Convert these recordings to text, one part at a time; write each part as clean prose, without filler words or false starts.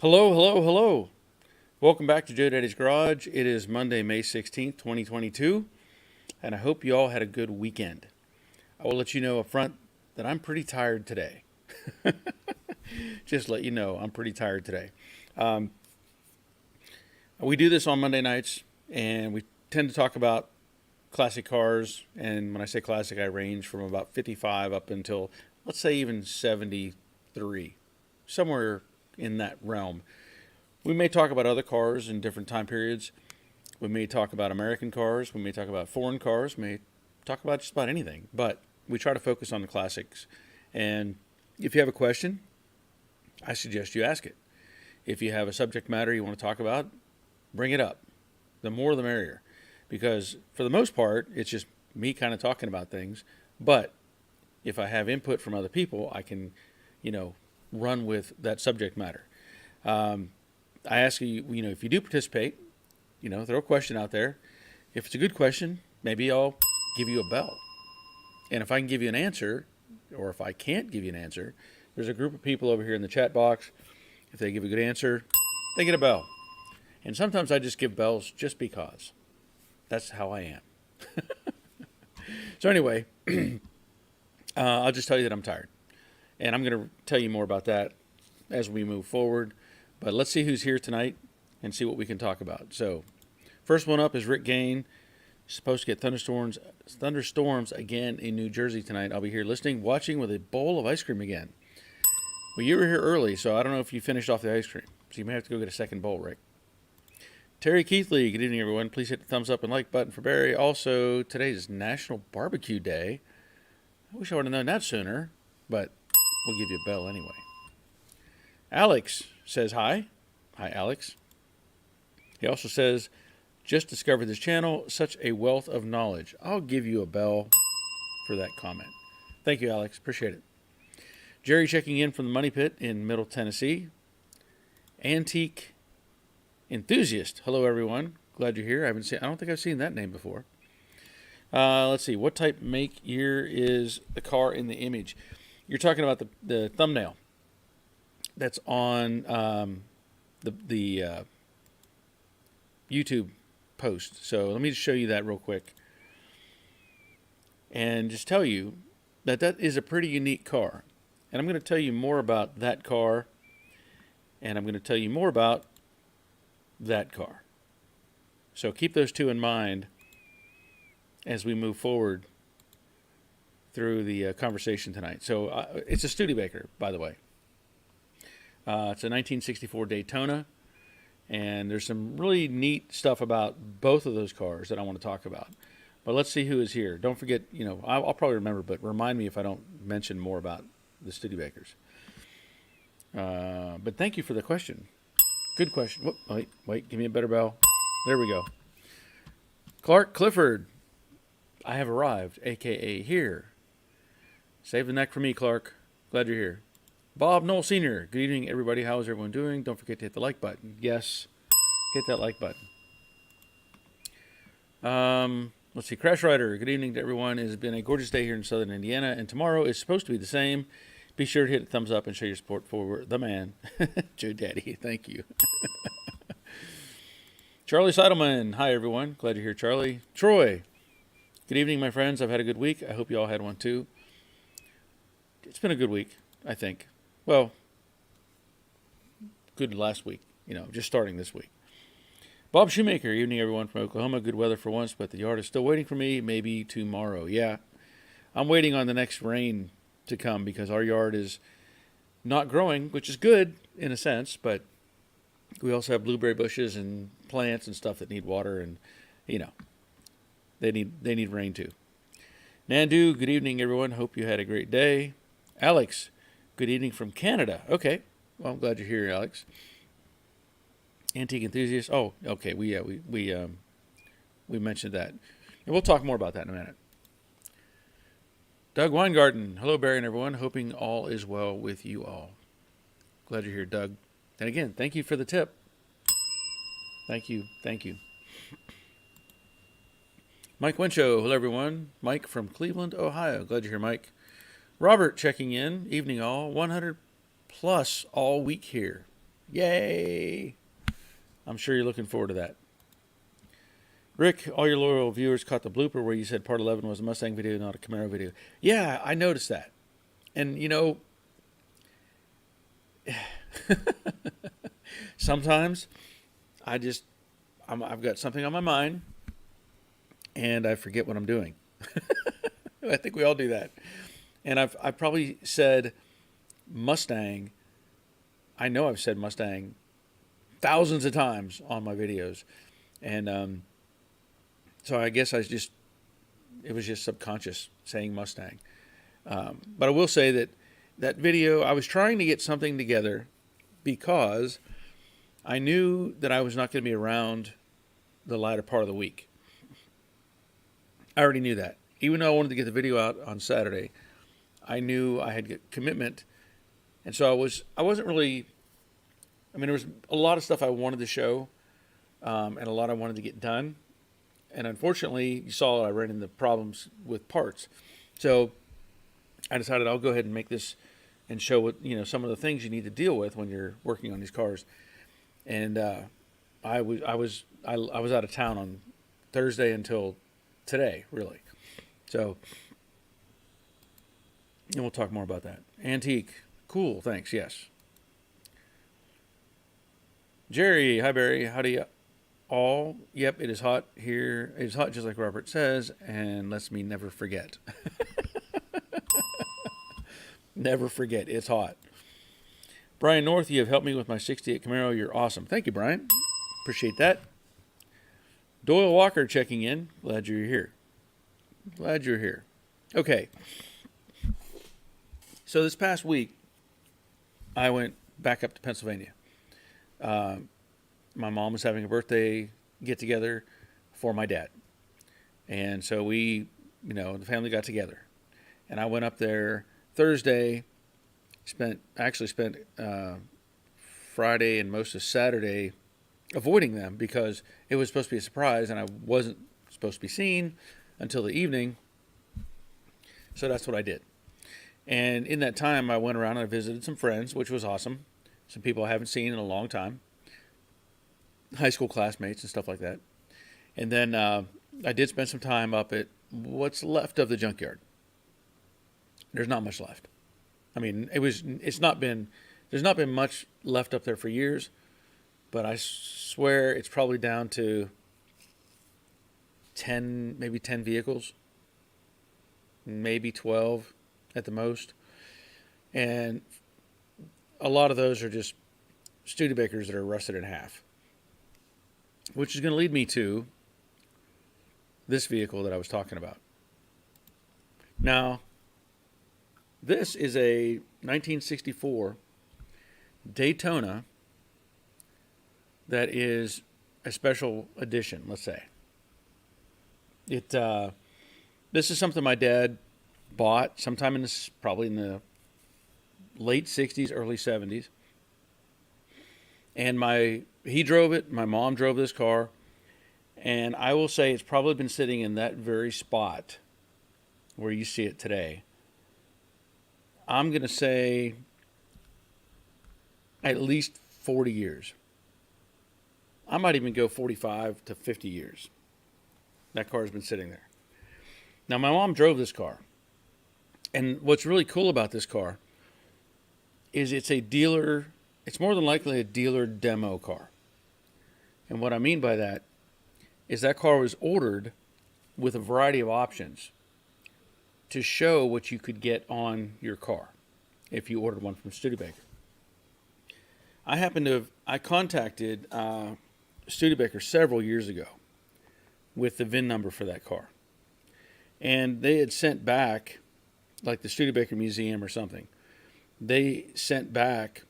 Hello, hello, hello. Welcome back to Joe Daddy's Garage. It is Monday, May 16th, 2022, and I hope you all had a good weekend. I will let you know up front that I'm pretty tired today. Just let you know, I'm pretty tired today. Um, we do this on Monday nights, and we tend to talk about classic cars. And when I say classic, I range from about 55 up until, let's say, even 73, somewhere in that realm. We may talk about other cars in different time periods. We may talk about American cars. We may talk about foreign cars. We may talk about just about anything. But we try to focus on the classics. And if you have a question, I suggest you ask it. If you have a subject matter you want to talk about, bring it up. The more the merrier. Because for the most part, it's just me kind of talking about things. But if I have input from other people, I can, run with that subject matter. I ask you, if you do participate, throw a question out there. If it's a good question, maybe I'll give you a bell. And if I can give you an answer, or if I can't give you an answer, there's a group of people over here in the chat box. If they give a good answer, they get a bell. And sometimes I just give bells just because. That's how I am. So anyway, I'll just tell you that I'm tired. And I'm going to tell you more about that as we move forward. But let's see who's here tonight and see what we can talk about. So, first one up is Rick Gain. Supposed to get thunderstorms again in New Jersey tonight. I'll be here listening, watching with a bowl of ice cream again. Well, you were here early, so I don't know if you finished off the ice cream. So you may have to go get a second bowl, Rick. Terry Keithley, good evening, everyone. Please hit the thumbs up and like button for Barry. Also, today is National Barbecue Day. I wish I would have known that sooner, but we'll give you a bell anyway. Alex says hi. Hi, Alex. He also says, just discovered this channel, such a wealth of knowledge. I'll give you a bell for that comment. Thank you, Alex. Appreciate it. Jerry checking in from the Money Pit in Middle Tennessee. Antique Enthusiast. Hello, everyone. Glad you're here. I don't think I've seen that name before. Let's see. What type, make, year is the car in the image? You're talking about the thumbnail that's on the YouTube post. So let me just show you that real quick. And just tell you that is a pretty unique car. And I'm going to tell you more about that car. And I'm going to tell you more about that car. So keep those two in mind as we move forward through the conversation tonight. So it's a Studebaker, by the way. It's a 1964 Daytona, and there's some really neat stuff about both of those cars that I want to talk about. But let's see who is here. Don't forget, I'll probably remember, but remind me if I don't mention more about the Studebakers. But thank you for the question. Good question. Whoop, wait, give me a better bell. There we go. Clark Clifford, I have arrived, a.k.a. here. Save the neck for me, Clark. Glad you're here. Bob Knoll Sr., good evening, everybody. How's everyone doing? Don't forget to hit the like button. Yes, hit that like button. Let's see. Crash Rider, good evening to everyone. It has been a gorgeous day here in southern Indiana, and tomorrow is supposed to be the same. Be sure to hit a thumbs up and show your support for the man, Joe Daddy. Thank you. Charlie Seidelman, hi, everyone. Glad you're here, Charlie. Troy, good evening, my friends. I've had a good week. I hope you all had one, too. It's been a good week, I think. Well, good last week, just starting this week. Bob Shoemaker, evening everyone from Oklahoma. Good weather for once, but the yard is still waiting for me, maybe tomorrow. Yeah, I'm waiting on the next rain to come because our yard is not growing, which is good in a sense, but we also have blueberry bushes and plants and stuff that need water, and, they need rain too. Nandu, good evening everyone. Hope you had a great day. Alex, good evening from Canada. Okay. Well, I'm glad you're here, Alex. Antique Enthusiast. Oh, okay. We mentioned that. And we'll talk more about that in a minute. Doug Weingarten. Hello, Barry and everyone. Hoping all is well with you all. Glad you're here, Doug. And again, thank you for the tip. Thank you. Thank you. Mike Winchow. Hello, everyone. Mike from Cleveland, Ohio. Glad you're here, Mike. Robert checking in. Evening all. 100 plus all week here. Yay! I'm sure you're looking forward to that. Rick, all your loyal viewers caught the blooper where you said part 11 was a Mustang video, not a Camaro video. Yeah, I noticed that. And, sometimes I've got something on my mind and I forget what I'm doing. I think we all do that. And I've probably said Mustang. I know I've said Mustang thousands of times on my videos. And so I guess it was just subconscious saying Mustang. But I will say that video, I was trying to get something together because I knew that I was not going to be around the latter part of the week. I already knew that. Even though I wanted to get the video out on Saturday, I knew I had commitment. And so I wasn't really, there was a lot of stuff I wanted to show, and a lot I wanted to get done. And unfortunately, you saw I ran into problems with parts. So I decided I'll go ahead and make this and show what, some of the things you need to deal with when you're working on these cars. And I was out of town on Thursday until today, really. So, and we'll talk more about that. Antique, cool, thanks, yes. Jerry, hi Barry, how do you all? Yep, it is hot here. It is hot just like Robert says, and lets me never forget. Never forget, it's hot. Brian North, you have helped me with my 68 Camaro. You're awesome. Thank you, Brian. Appreciate that. Doyle Walker checking in. Glad you're here. Glad you're here. Okay. So this past week, I went back up to Pennsylvania. My mom was having a birthday get-together for my dad. And so we, the family got together. And I went up there Thursday, spent Friday and most of Saturday avoiding them because it was supposed to be a surprise and I wasn't supposed to be seen until the evening. So that's what I did. And in that time, I went around and I visited some friends, which was awesome. Some people I haven't seen in a long time. High school classmates and stuff like that. And then I did spend some time up at what's left of the junkyard. There's not much left. There's not been much left up there for years, but I swear it's probably down to 10, maybe 10 vehicles, maybe 12 at the most. And a lot of those are just Studebakers that are rusted in half, which is going to lead me to this vehicle that I was talking about. Now, this is a 1964 Daytona that is a special edition, let's say. This is something my dad bought sometime probably in the late 60s, early 70s. And he drove it, my mom drove this car, and I will say it's probably been sitting in that very spot where you see it today. I'm going to say at least 40 years. I might even go 45 to 50 years. That car has been sitting there. Now, my mom drove this car. And what's really cool about this car is it's more than likely a dealer demo car. And what I mean by that is that car was ordered with a variety of options to show what you could get on your car if you ordered one from Studebaker. I contacted Studebaker several years ago with the VIN number for that car. And they had sent back, like the Studebaker Museum or something, they sent back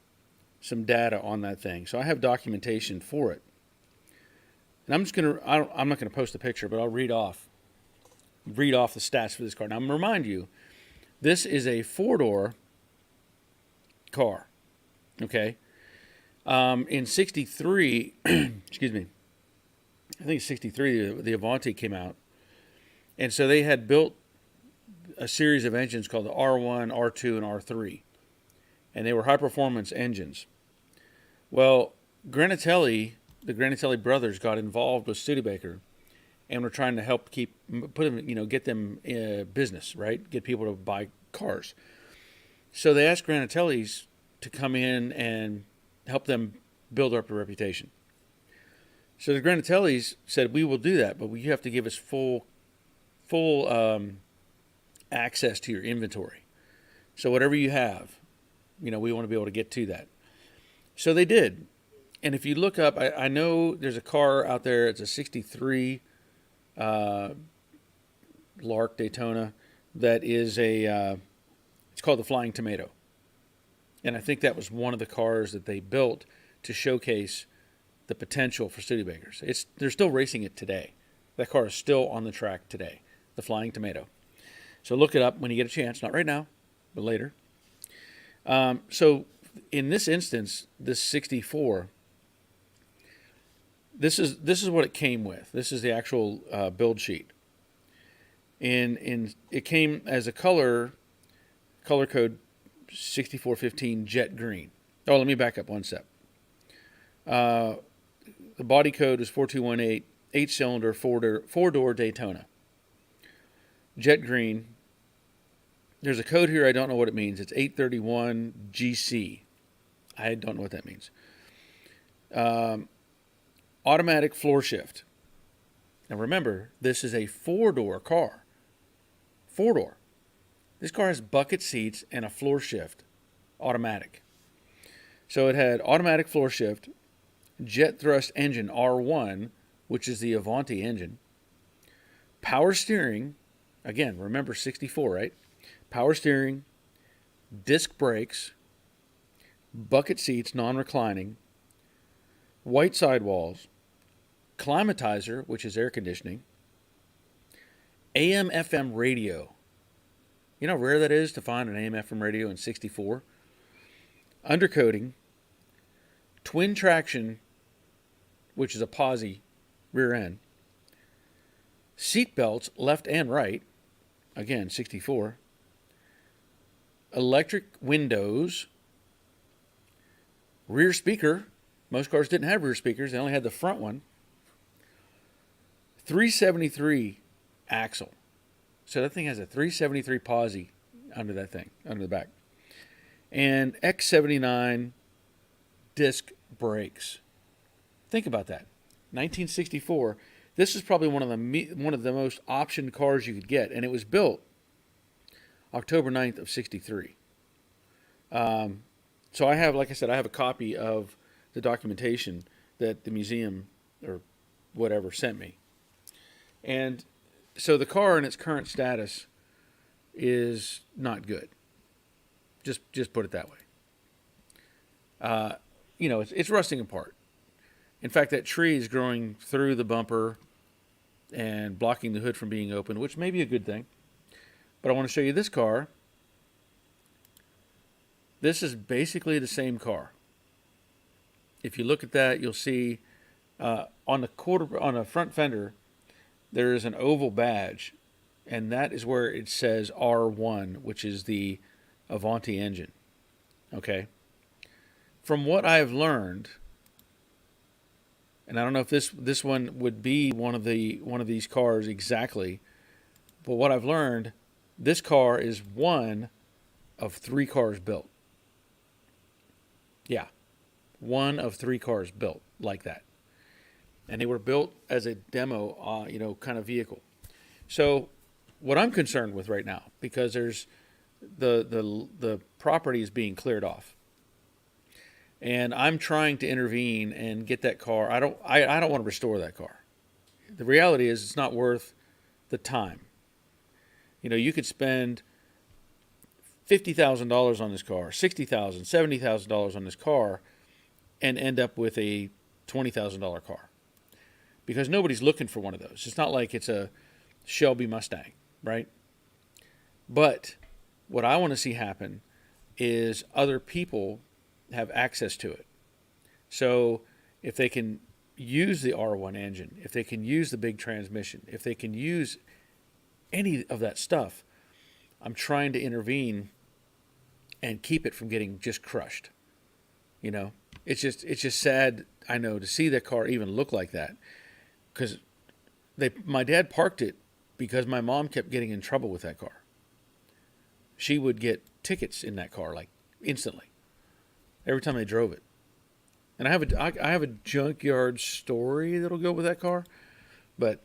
some data on that thing. So I have documentation for it. And I'm not going to post a picture, but I'll read off the stats for this car. Now, I'm going to remind you, this is a four-door car, okay? In 63, excuse me, I think 63, the Avanti came out. And so they had built a series of engines called the R1, R2, and R3. And they were high-performance engines. Well, Granatelli, the Granatelli brothers got involved with Studebaker and were trying to help put them, get them business, right? Get people to buy cars. So they asked Granatelli's to come in and help them build up a reputation. So the Granatellis said, "We will do that, but you have to give us full access to your inventory. So whatever you have, we want to be able to get to that." So they did. And if you look up, I know there's a car out there. It's a '63 Lark Daytona that is it's called the Flying Tomato. And I think that was one of the cars that they built to showcase the potential for Studebakers. They're still racing it today. That car is still on the track today, the Flying Tomato. So look it up when you get a chance. Not right now, but later. So in this instance, this 64, this is what it came with. This is the actual build sheet. And it came as a color code 6415 jet green. Oh, let me back up one step. The body code is 4218, 8-cylinder, four-door Daytona. Jet green. There's a code here, I don't know what it means. It's 831 GC. I don't know what that means. Automatic floor shift. Now remember, this is a four-door car. Four-door. This car has bucket seats and a floor shift. Automatic. So it had automatic floor shift, jet thrust engine R1, which is the Avanti engine, power steering, again, remember 64, right? Power steering, disc brakes, bucket seats, non-reclining, white sidewalls, climatizer, which is air conditioning, AM/FM radio. You know how rare that is to find an AM/FM radio in 64? Undercoating, twin traction, which is a posi rear end, seat belts left and right, again 64, electric windows, rear speaker. Most cars didn't have rear speakers, they only had the front one. 373 axle. So that thing has a 373 posi under that thing, under the back. And X79 disc brakes. Think about that. 1964. This is probably one of the most optioned cars you could get, and it was built October 9th of 63. So I have, like I said, I have a copy of the documentation that the museum or whatever sent me. And so the car in its current status is not good. Just put it that way. It's rusting apart. In fact, that tree is growing through the bumper and blocking the hood from being opened, which may be a good thing. But I want to show you this car. This is basically the same car. If you look at that, you'll see on the front fender, there is an oval badge, and that is where it says R1, which is the Avanti engine. Okay. From what I've learned, and I don't know if this one would be one of these cars exactly, but what I've learned, this car is one of 3 cars built. Yeah, one of 3 cars built like that, and they were built as a demo, kind of vehicle. So, what I'm concerned with right now, because there's the property is being cleared off, and I'm trying to intervene and get that car. I don't want to restore that car. The reality is, it's not worth the time. You could spend $50,000 on this car, $60,000, $70,000 on this car, and end up with a $20,000 car, because nobody's looking for one of those. It's not like it's a Shelby Mustang, right? But what I want to see happen is other people have access to it. So if they can use the R1 engine, if they can use the big transmission, if they can use any of that stuff, I'm trying to intervene and keep it from getting just crushed. it's just sad, I know, to see that car even look like that, because my dad parked it because my mom kept getting in trouble with that car. She would get tickets in that car like instantly every time they drove it. And I have a junkyard story that'll go with that car, but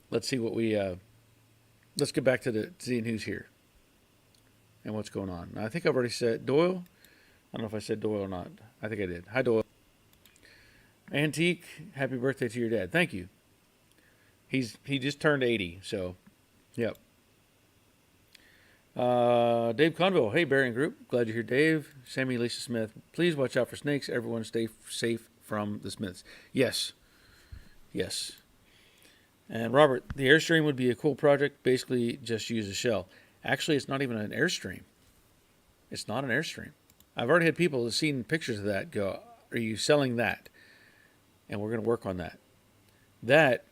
let's see what let's get back to seeing who's here and what's going on. Now, I think I've already said Doyle. I don't know if I said Doyle or not. I think I did. Hi, Doyle. Antique, happy birthday to your dad. Thank you. He just turned 80, so, yep. Dave Conville, hey, Barry and Group. Glad you're here, Dave. Sammy, Lisa Smith, please watch out for snakes. Everyone stay safe from the Smiths. Yes. Yes. And Robert, the Airstream would be a cool project. Basically, just use a shell. Actually, it's not even an Airstream. It's not an Airstream. I've already had people who've seen pictures of that go, are you selling that? And we're going to work on that. That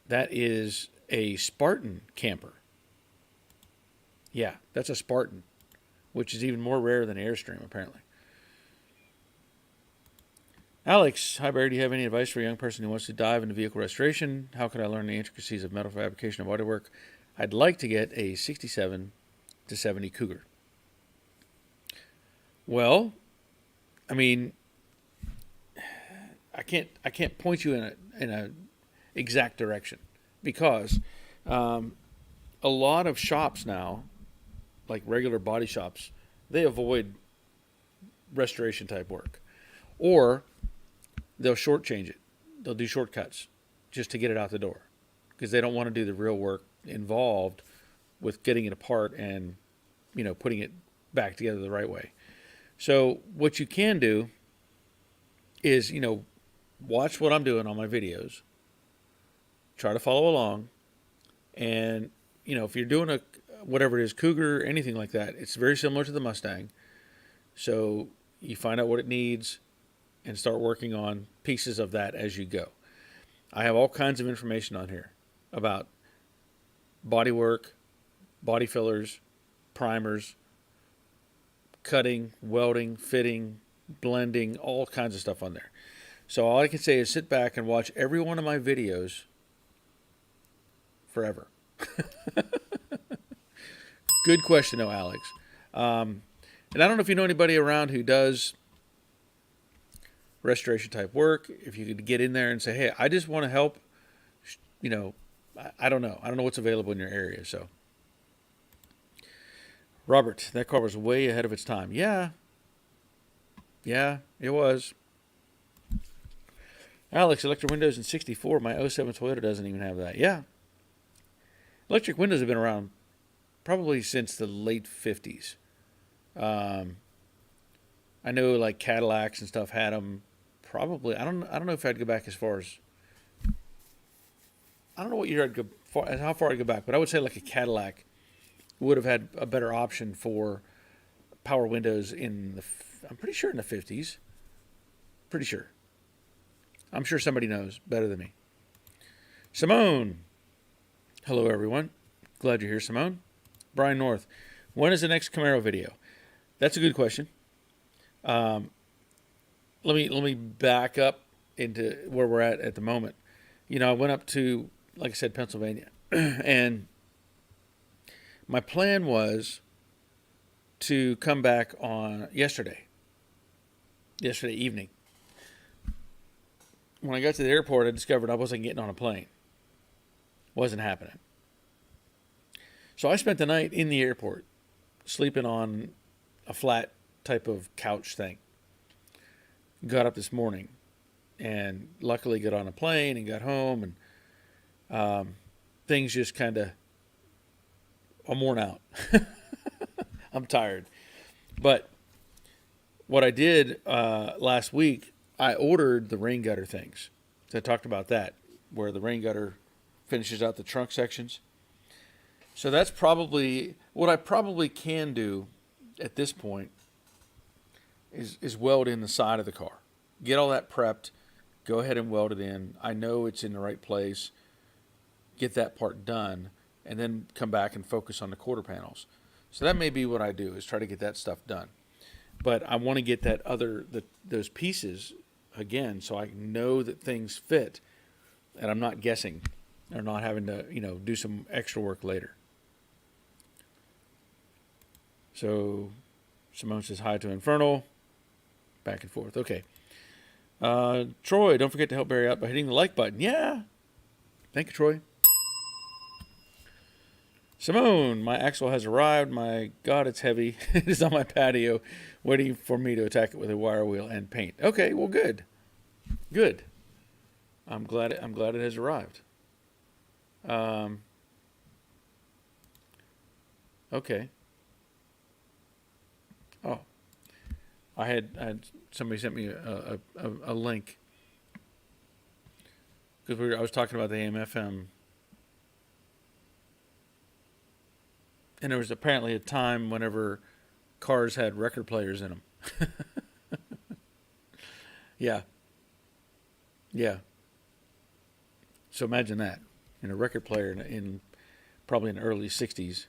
is a Spartan camper. Yeah, that's a Spartan, which is even more rare than Airstream, apparently. Alex, hi Barry, do you have any advice for a young person who wants to dive into vehicle restoration? How could I learn the intricacies of metal fabrication and bodywork? I'd like to get a 67 to 70 Cougar. Well, I mean, I can't point you in a exact direction, because a lot of shops now, like regular body shops, they avoid restoration type work, or they'll shortchange it. They'll do shortcuts just to get it out the door, because they don't want to do the real work involved with getting it apart and, putting it back together the right way. So what you can do is, watch what I'm doing on my videos, try to follow along, and, if you're doing whatever it is, Cougar, anything like that, it's very similar to the Mustang. So you find out what it needs and start working on pieces of that as you go. I have all kinds of information on here about body work, body fillers, primers, cutting, welding, fitting, blending, all kinds of stuff on there. So all I can say is sit back and watch every one of my videos forever. Good question, though, Alex. And I don't know if you know anybody around who does restoration type work. If you could get in there and say, hey, I just want to help, I don't know. I don't know what's available in your area. So, Robert, that car was way ahead of its time. Yeah, it was. Alex, electric windows in 64. My '07 Toyota doesn't even have that. Yeah. Electric windows have been around probably since the late 50s. I know like Cadillacs and stuff had them probably. I don't know if I'd go back as far as, I don't know what year I'd go how far I'd go back, but I would say like a Cadillac would have had a better option for power windows I'm pretty sure in the 50s. Pretty sure. I'm sure somebody knows better than me. Simone. Hello, everyone. Glad you're here, Simone. Brian North. When is the next Camaro video? That's a good question. Let me back up into where we're at the moment. I went up to, like I said, Pennsylvania, and my plan was to come back on yesterday evening. When I got to the airport, I discovered I wasn't getting on a plane. Wasn't happening. So I spent the night in the airport, sleeping on a flat type of couch thing. Got up this morning, and luckily got on a plane and got home, and things just kind of, I'm worn out. I'm tired. But what I did last week, I ordered the rain gutter things. So I talked about that, where the rain gutter finishes out the trunk sections. So that's probably what I probably can do at this point is weld in the side of the car. Get all that prepped. Go ahead and weld it in. I know it's in the right place. Get that part done, and then come back and focus on the quarter panels. So that may be what I do, is try to get that stuff done. but I want to get those pieces again, so I know that things fit, and I'm not guessing or not having to do some extra work later. So Simone says hi to Infernal. Back and forth. Okay. Troy, don't forget to help Barry out by hitting the like button. Yeah. Thank you, Troy. Simone, my axle has arrived. My God, it's heavy. It is on my patio, waiting for me to attack it with a wire wheel and paint. Okay, well, good. Good. I'm glad it has arrived. Okay. Oh, I had somebody sent me a link because I was talking about the AM/FM, and there was apparently a time whenever cars had record players in them. Yeah. Yeah. So imagine that. A record player in probably in the early 60s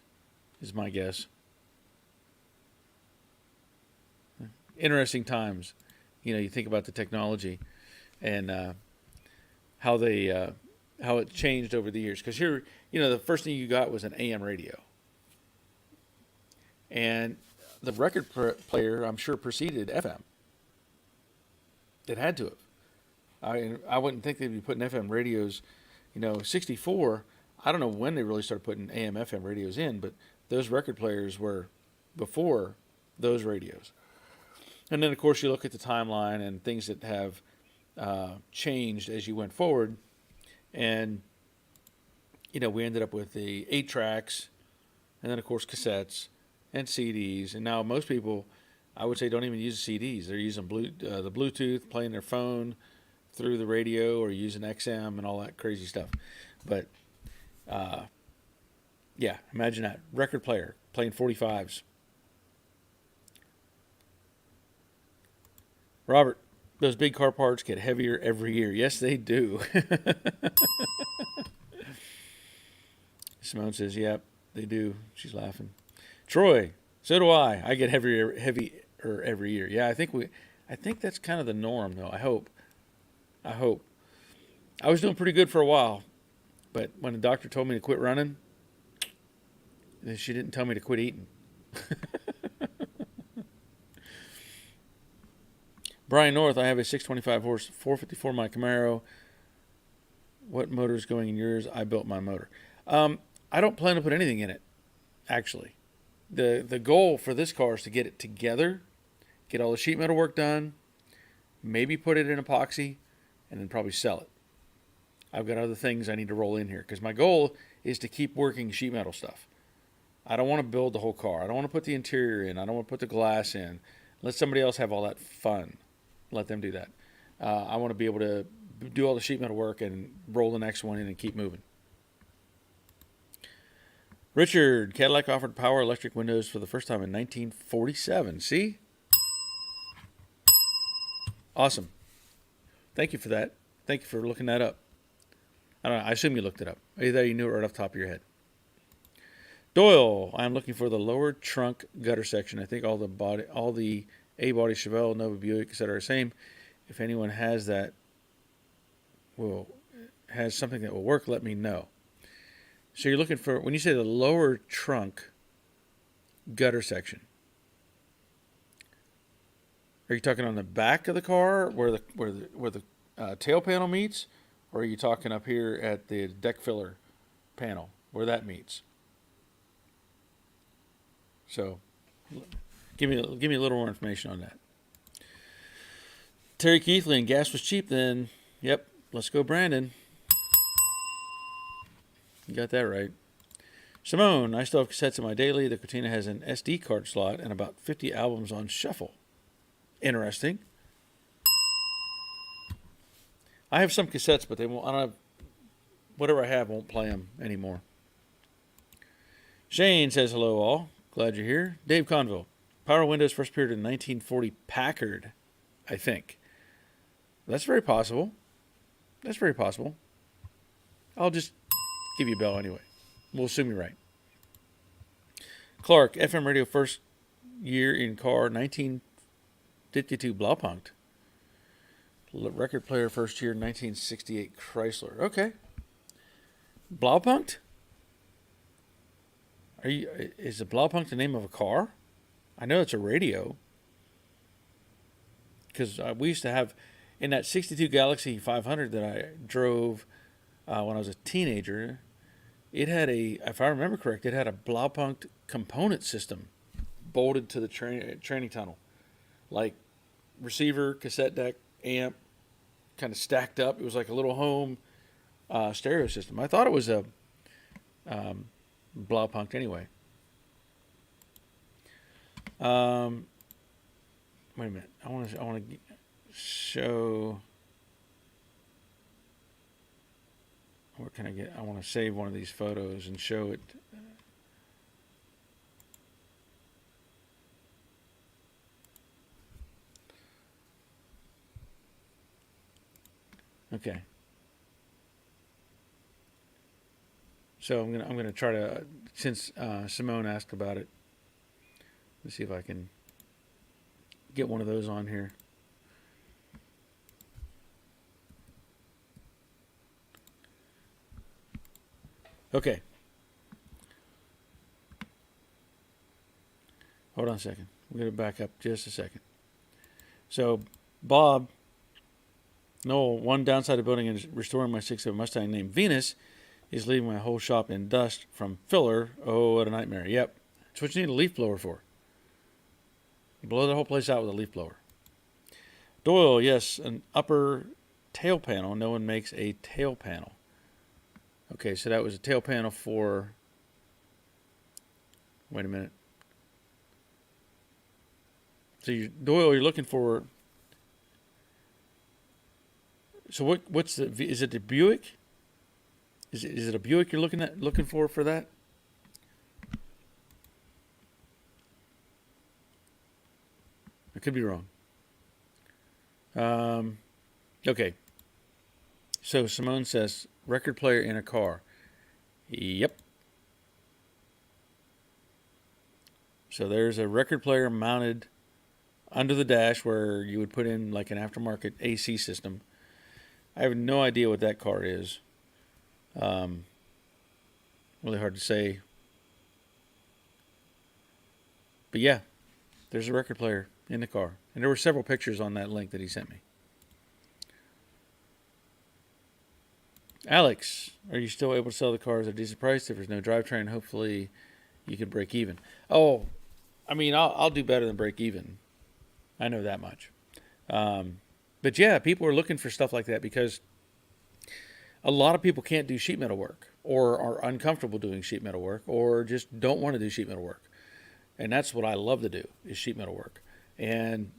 is my guess. Interesting times. You think about the technology and how it changed over the years. Because here, the first thing you got was an AM radio. And the record player, I'm sure, preceded FM. It had to have. I wouldn't think they'd be putting FM radios. 64, I don't know when they really started putting AM, FM radios in, but those record players were before those radios. And then, of course, you look at the timeline and things that have changed as you went forward. And, we ended up with the 8-tracks and then, of course, cassettes and CDs. And now most people, I would say, don't even use CDs. They're using the Bluetooth, playing their phone through the radio or using XM and all that crazy stuff. But, yeah, imagine that. Record player playing 45s. Robert, those big car parts get heavier every year. Yes, they do. Simone says, yep, they do. She's laughing. Troy, so do I. I get heavier every year. Yeah, I think that's kind of the norm, though. I hope. I was doing pretty good for a while, but when the doctor told me to quit running, she didn't tell me to quit eating. Brian North, I have a 625 horse, 454 my Camaro. What motor is going in yours? I built my motor. I don't plan to put anything in it, actually. The goal for this car is to get it together, get all the sheet metal work done, maybe put it in epoxy, and then probably sell it. I've got other things I need to roll in here because my goal is to keep working sheet metal stuff. I don't want to build the whole car. I don't want to put the interior in. I don't want to put the glass in. Let somebody else have all that fun. Let them do that. I want to be able to do all the sheet metal work and roll the next one in and keep moving. Richard, Cadillac offered power electric windows for the first time in 1947. See? Awesome. Thank you for that. Thank you for looking that up. I don't know. I assume you looked it up. Either you knew it right off the top of your head. Doyle, I'm looking for the lower trunk gutter section. I think all the A-body Chevelle, Nova Buick, etc. are the same. If anyone has something that will work, let me know. So you're looking for, when you say the lower trunk gutter section, are you talking on the back of the car where the tail panel meets, or are you talking up here at the deck filler panel where that meets? So give me a little more information on that. Terry Keithley, gas was cheap then. Yep, let's go Brandon. You got that right. Simone, I still have cassettes in my daily. The Cortina has an SD card slot and about 50 albums on shuffle. Interesting. I have some cassettes, but they won't. I don't have, whatever I have won't play them anymore. Shane says hello all. Glad you're here. Dave Conville. Power windows first appeared in 1940 Packard, I think. That's very possible. That's very possible. I'll just give you a bell anyway. We'll assume you're right. Clark, FM radio first year in car, 19 52 Blaupunkt. Record player first year 1968 Chrysler. Okay. Blaupunkt? Is the Blaupunkt the name of a car? I know it's a radio. Because we used to have, in that 62 Galaxy 500 that I drove when I was a teenager, it had if I remember correct, it had a Blaupunkt component system bolted to the training tunnel. Like receiver, cassette deck, amp, kind of stacked up. It was like a little home stereo system. I thought it was a Blaupunkt anyway. Wait a minute. I want to show. Where can I get? I want to save one of these photos and show it. Okay. So I'm gonna try to, since Simone asked about it, let's see if I can get one of those on here. Okay. Hold on a second. We're going to back up just a second. So, Bob, one downside of building and restoring my 67 Mustang named Venus is leaving my whole shop in dust from filler. Oh, what a nightmare. Yep. That's what you need a leaf blower for. You blow the whole place out with a leaf blower. Doyle, yes, an upper tail panel. No one makes a tail panel. Okay, so that was a tail panel for, wait a minute. So Doyle, you're looking for, so what's is it the Buick? Is it a Buick you're looking for that? I could be wrong. Okay. So Simone says, record player in a car. Yep. So there's a record player mounted under the dash where you would put in like an aftermarket AC system. I have no idea what that car is. Really hard to say. But yeah, there's a record player in the car. And there were several pictures on that link that he sent me. Alex, are you still able to sell the cars at a decent price? If there's no drivetrain, hopefully you can break even. Oh, I mean, I'll do better than break even. I know that much. But yeah, people are looking for stuff like that because a lot of people can't do sheet metal work or are uncomfortable doing sheet metal work or just don't want to do sheet metal work. And that's what I love to do is sheet metal work. And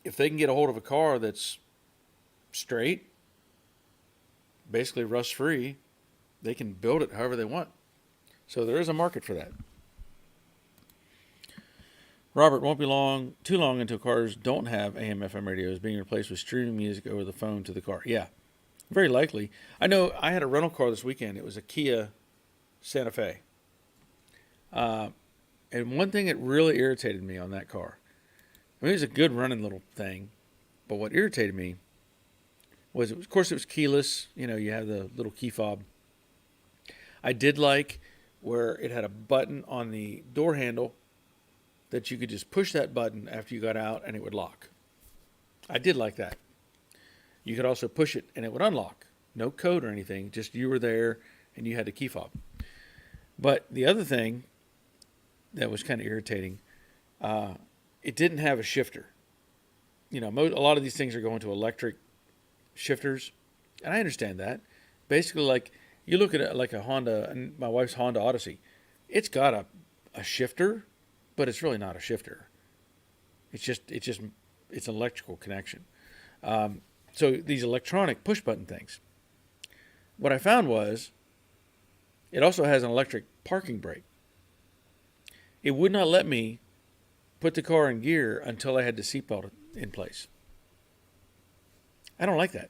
if they can get a hold of a car that's straight, basically rust-free, they can build it however they want. So there is a market for that. Robert, won't be too long until cars don't have AM/FM radios being replaced with streaming music over the phone to the car. Yeah, very likely. I know I had a rental car this weekend. It was a Kia Santa Fe. And one thing that really irritated me on that car, I mean, it was a good running little thing, but what irritated me was, of course, it was keyless. You know, you have the little key fob. I did like where it had a button on the door handle that you could just push that button after you got out and it would lock. I did like that. You could also push it and it would unlock. No code or anything, just you were there and you had the key fob. But the other thing that was kind of irritating, it didn't have a shifter. You know, a lot of these things are going to electric shifters, and I understand that. Basically, like you look at it like a Honda, and my wife's Honda Odyssey, it's got a shifter, but it's really not a shifter. It's an electrical connection. So these electronic push button things. What I found was it also has an electric parking brake. It would not let me put the car in gear until I had the seatbelt in place. I don't like that.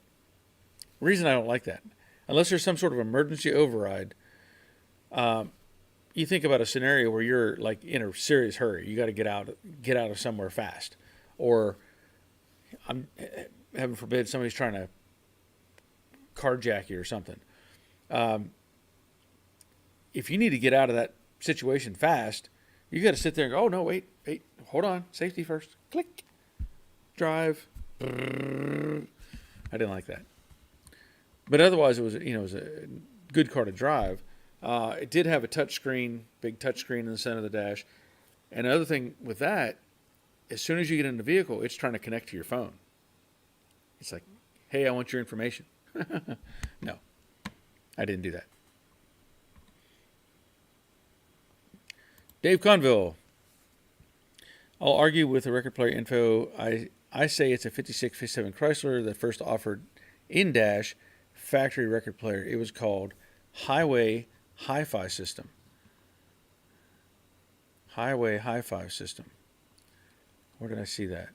The reason I don't like that, unless there's some sort of emergency override, you think about a scenario where you're like in a serious hurry. You got to get out of somewhere fast, or I'm heaven forbid somebody's trying to carjack you or something. If you need to get out of that situation fast, you got to sit there and go, oh no, wait, hold on, safety first. Click, drive. I didn't like that, but otherwise it was a good car to drive. It did have a touch screen, big touch screen in the center of the dash. And another thing with that, as soon as you get in the vehicle, it's trying to connect to your phone. It's like, hey, I want your information. No, I didn't do that. Dave Conville. I'll argue with the record player info. I say it's a 56, 57 Chrysler that first offered in-dash factory record player. It was called Highway Hi-Fi System. Highway Hi-Fi System. Where did I see that?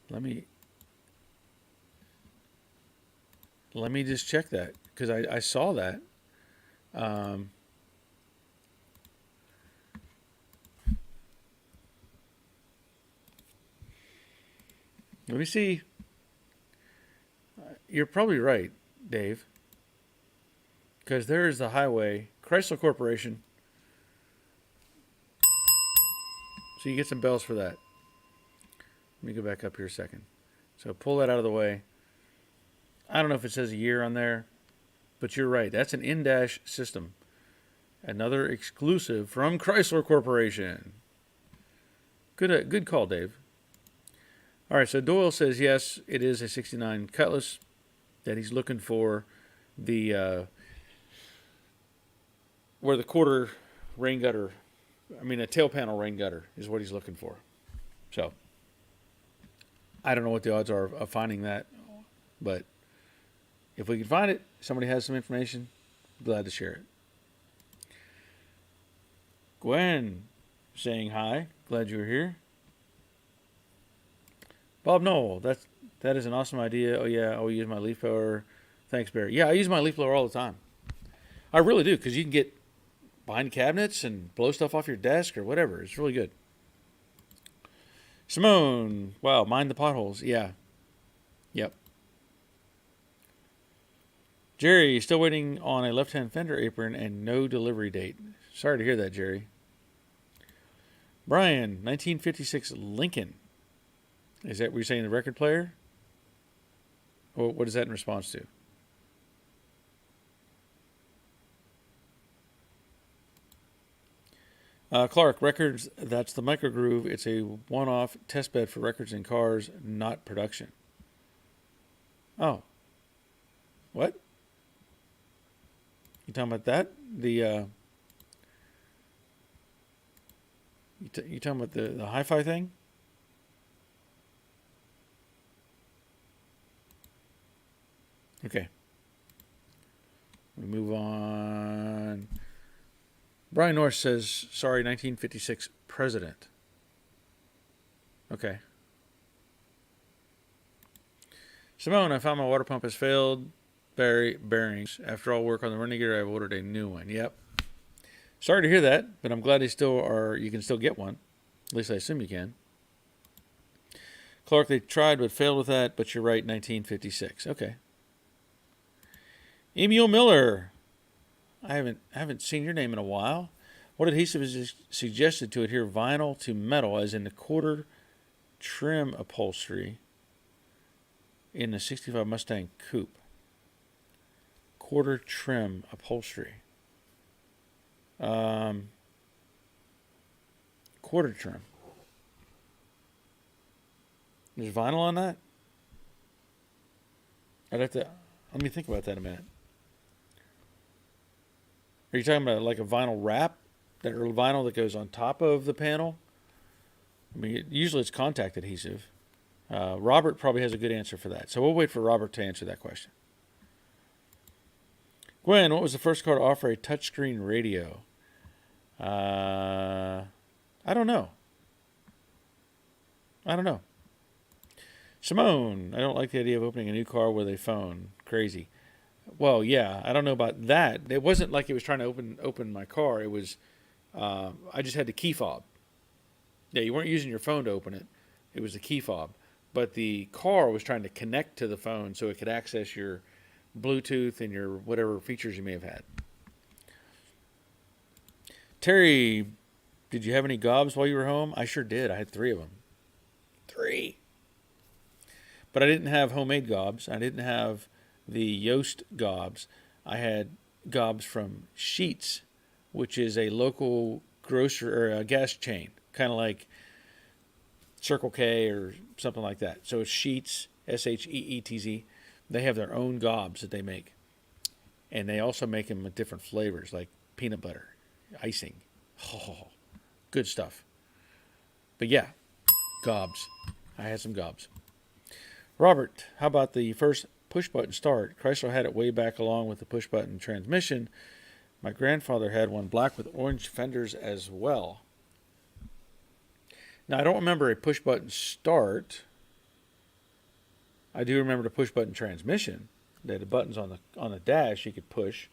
Let me just check that, because I saw that. Let me see. You're probably right, Dave. Because there's the Highway Chrysler Corporation. So you get some bells for that. Let me go back up here a second. So pull that out of the way. I don't know if it says a year on there, but you're right. That's an in-dash system. Another exclusive from Chrysler Corporation. Good call, Dave. All right, so Doyle says yes, it is a 69 Cutlass that he's looking for. The where the quarter rain gutter, a tail panel rain gutter is what he's looking for. So I don't know what the odds are of finding that, but if we can find it, somebody has some information, glad to share it. Gwen saying hi, glad you were here. Bob Knoll, that is an awesome idea. Oh yeah, I'll use my leaf blower. Thanks, Barry. Yeah, I use my leaf blower all the time. I really do, because you can get behind cabinets and blow stuff off your desk or whatever. It's really good. Simone, wow, mind the potholes. Yeah. Yep. Jerry, still waiting on a left-hand fender apron and no delivery date. Sorry to hear that, Jerry. Brian, 1956 Lincoln. Is that what you're saying, the record player? Or what is that in response to? Clark, records, that's the microgroove. It's a one-off test bed for records in cars, not production. Oh. What? You talking about that? You talking about the hi-fi thing? Okay. We move on. Brian North says, sorry, 1956 president. Okay. Simone, I found my water pump has failed. Bearings. After all work on the running gear, I've ordered a new one. Yep. Sorry to hear that, but I'm glad you can still get one. At least I assume you can. Clark, they tried but failed with that, but you're right, 1956. Okay. Emil Miller. I haven't seen your name in a while. What adhesive is suggested to adhere vinyl to metal, as in the quarter trim upholstery in the 65 Mustang Coupe? Quarter trim upholstery. Quarter trim. There's vinyl on that? Let me think about that a minute. Are you talking about like a vinyl wrap, that or vinyl that goes on top of the panel? Usually it's contact adhesive. Robert probably has a good answer for that, so we'll wait for Robert to answer that question. Gwen, what was the first car to offer a touchscreen radio? I don't know. Simone, I don't like the idea of opening a new car with a phone. Crazy. Well, yeah, I don't know about that. It wasn't like it was trying to open my car. It was, I just had the key fob. Yeah, you weren't using your phone to open it. It was the key fob. But the car was trying to connect to the phone so it could access your Bluetooth and your whatever features you may have had. Terry, did you have any gobs while you were home? I sure did. I had 3 of them. 3. But I didn't have homemade gobs. I didn't have the Yoast gobs. I had gobs from Sheetz, which is a local grocery or a gas chain, kind of like Circle K or something like that. So it's Sheetz, Sheetz. They have their own gobs that they make. And they also make them with different flavors, like peanut butter, icing. Oh, good stuff. But yeah, gobs. I had some gobs. Robert, how about the first push-button start? Chrysler had it way back along with the push-button transmission. My grandfather had one black with orange fenders as well. Now, I don't remember a push-button start. I do remember the push-button transmission. They had the buttons on the dash you could push.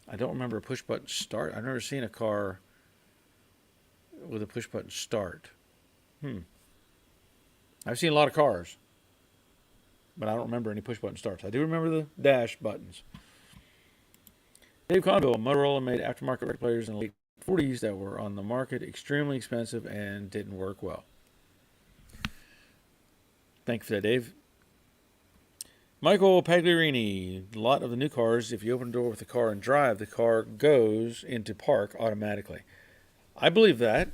I don't remember a push-button start. I've never seen a car with a push-button start. I've seen a lot of cars, but I don't remember any push-button starts. I do remember the dash buttons. Dave Conville, Motorola made aftermarket record players in the late 40s that were on the market, extremely expensive, and didn't work well. Thank you for that, Dave. Michael Pagliarini, a lot of the new cars, if you open the door with the car and drive, the car goes into park automatically. I believe that.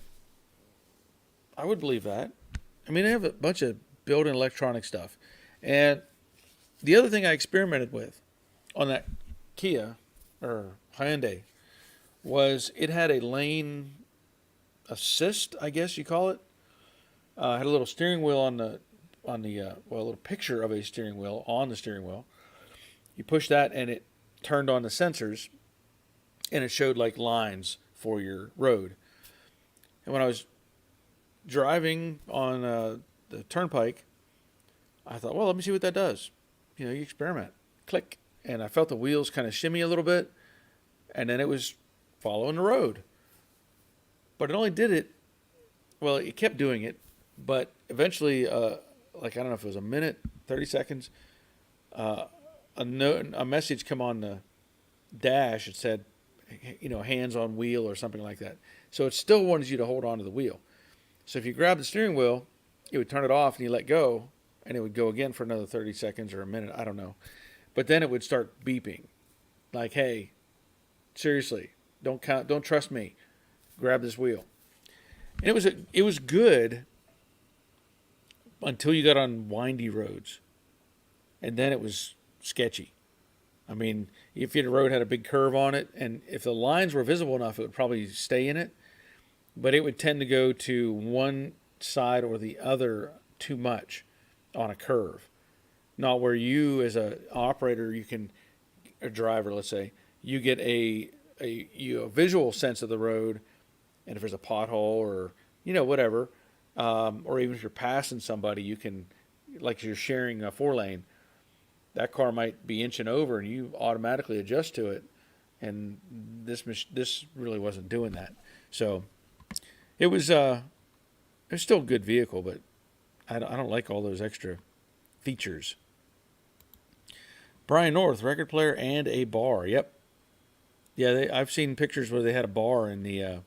I would believe that. I mean, they have a bunch of built-in electronic stuff. And the other thing I experimented with on that Kia, or Hyundai, was it had a lane assist, I guess you call it. Had a little steering wheel on the a little picture of a steering wheel on the steering wheel. You push that and it turned on the sensors and it showed like lines for your road. And when I was driving on the turnpike, I thought, well, let me see what that does. You experiment. Click. And I felt the wheels kind of shimmy a little bit. And then it was following the road. But it only did it, well, it kept doing it. But eventually, I don't know if it was a minute, 30 seconds, a message come on the dash. It said, hands on wheel or something like that. So it still wanted you to hold on to the wheel. So if you grab the steering wheel, it would turn it off and you let go, and it would go again for another 30 seconds or a minute. I don't know. But then it would start beeping. Like, hey, seriously, don't trust me. Grab this wheel. And it was good until you got on windy roads. And then it was sketchy. I mean, if the road had a big curve on it, and if the lines were visible enough, it would probably stay in it. But it would tend to go to one side or the other too much on a curve. Not where you, as an operator, a driver, let's say, you get a visual sense of the road, and if there's a pothole or, whatever, or even if you're passing somebody, you can, like you're sharing a 4-lane, that car might be inching over and you automatically adjust to it. And this really wasn't doing that. So it was still a good vehicle, but I don't like all those extra features. Brian North, record player and a bar. Yep. Yeah, I've seen pictures where they had a bar in the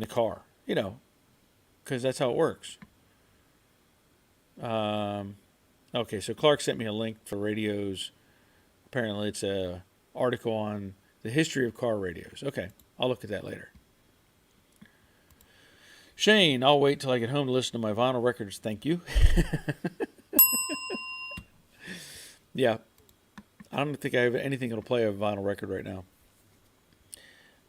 car, because that's how it works. Okay, so Clark sent me a link for radios. Apparently it's a article on the history of car radios. Okay, I'll look at that later. Shane, I'll wait till I get home to listen to my vinyl records. Thank you. Yeah, I don't think I have anything that'll play a vinyl record right now.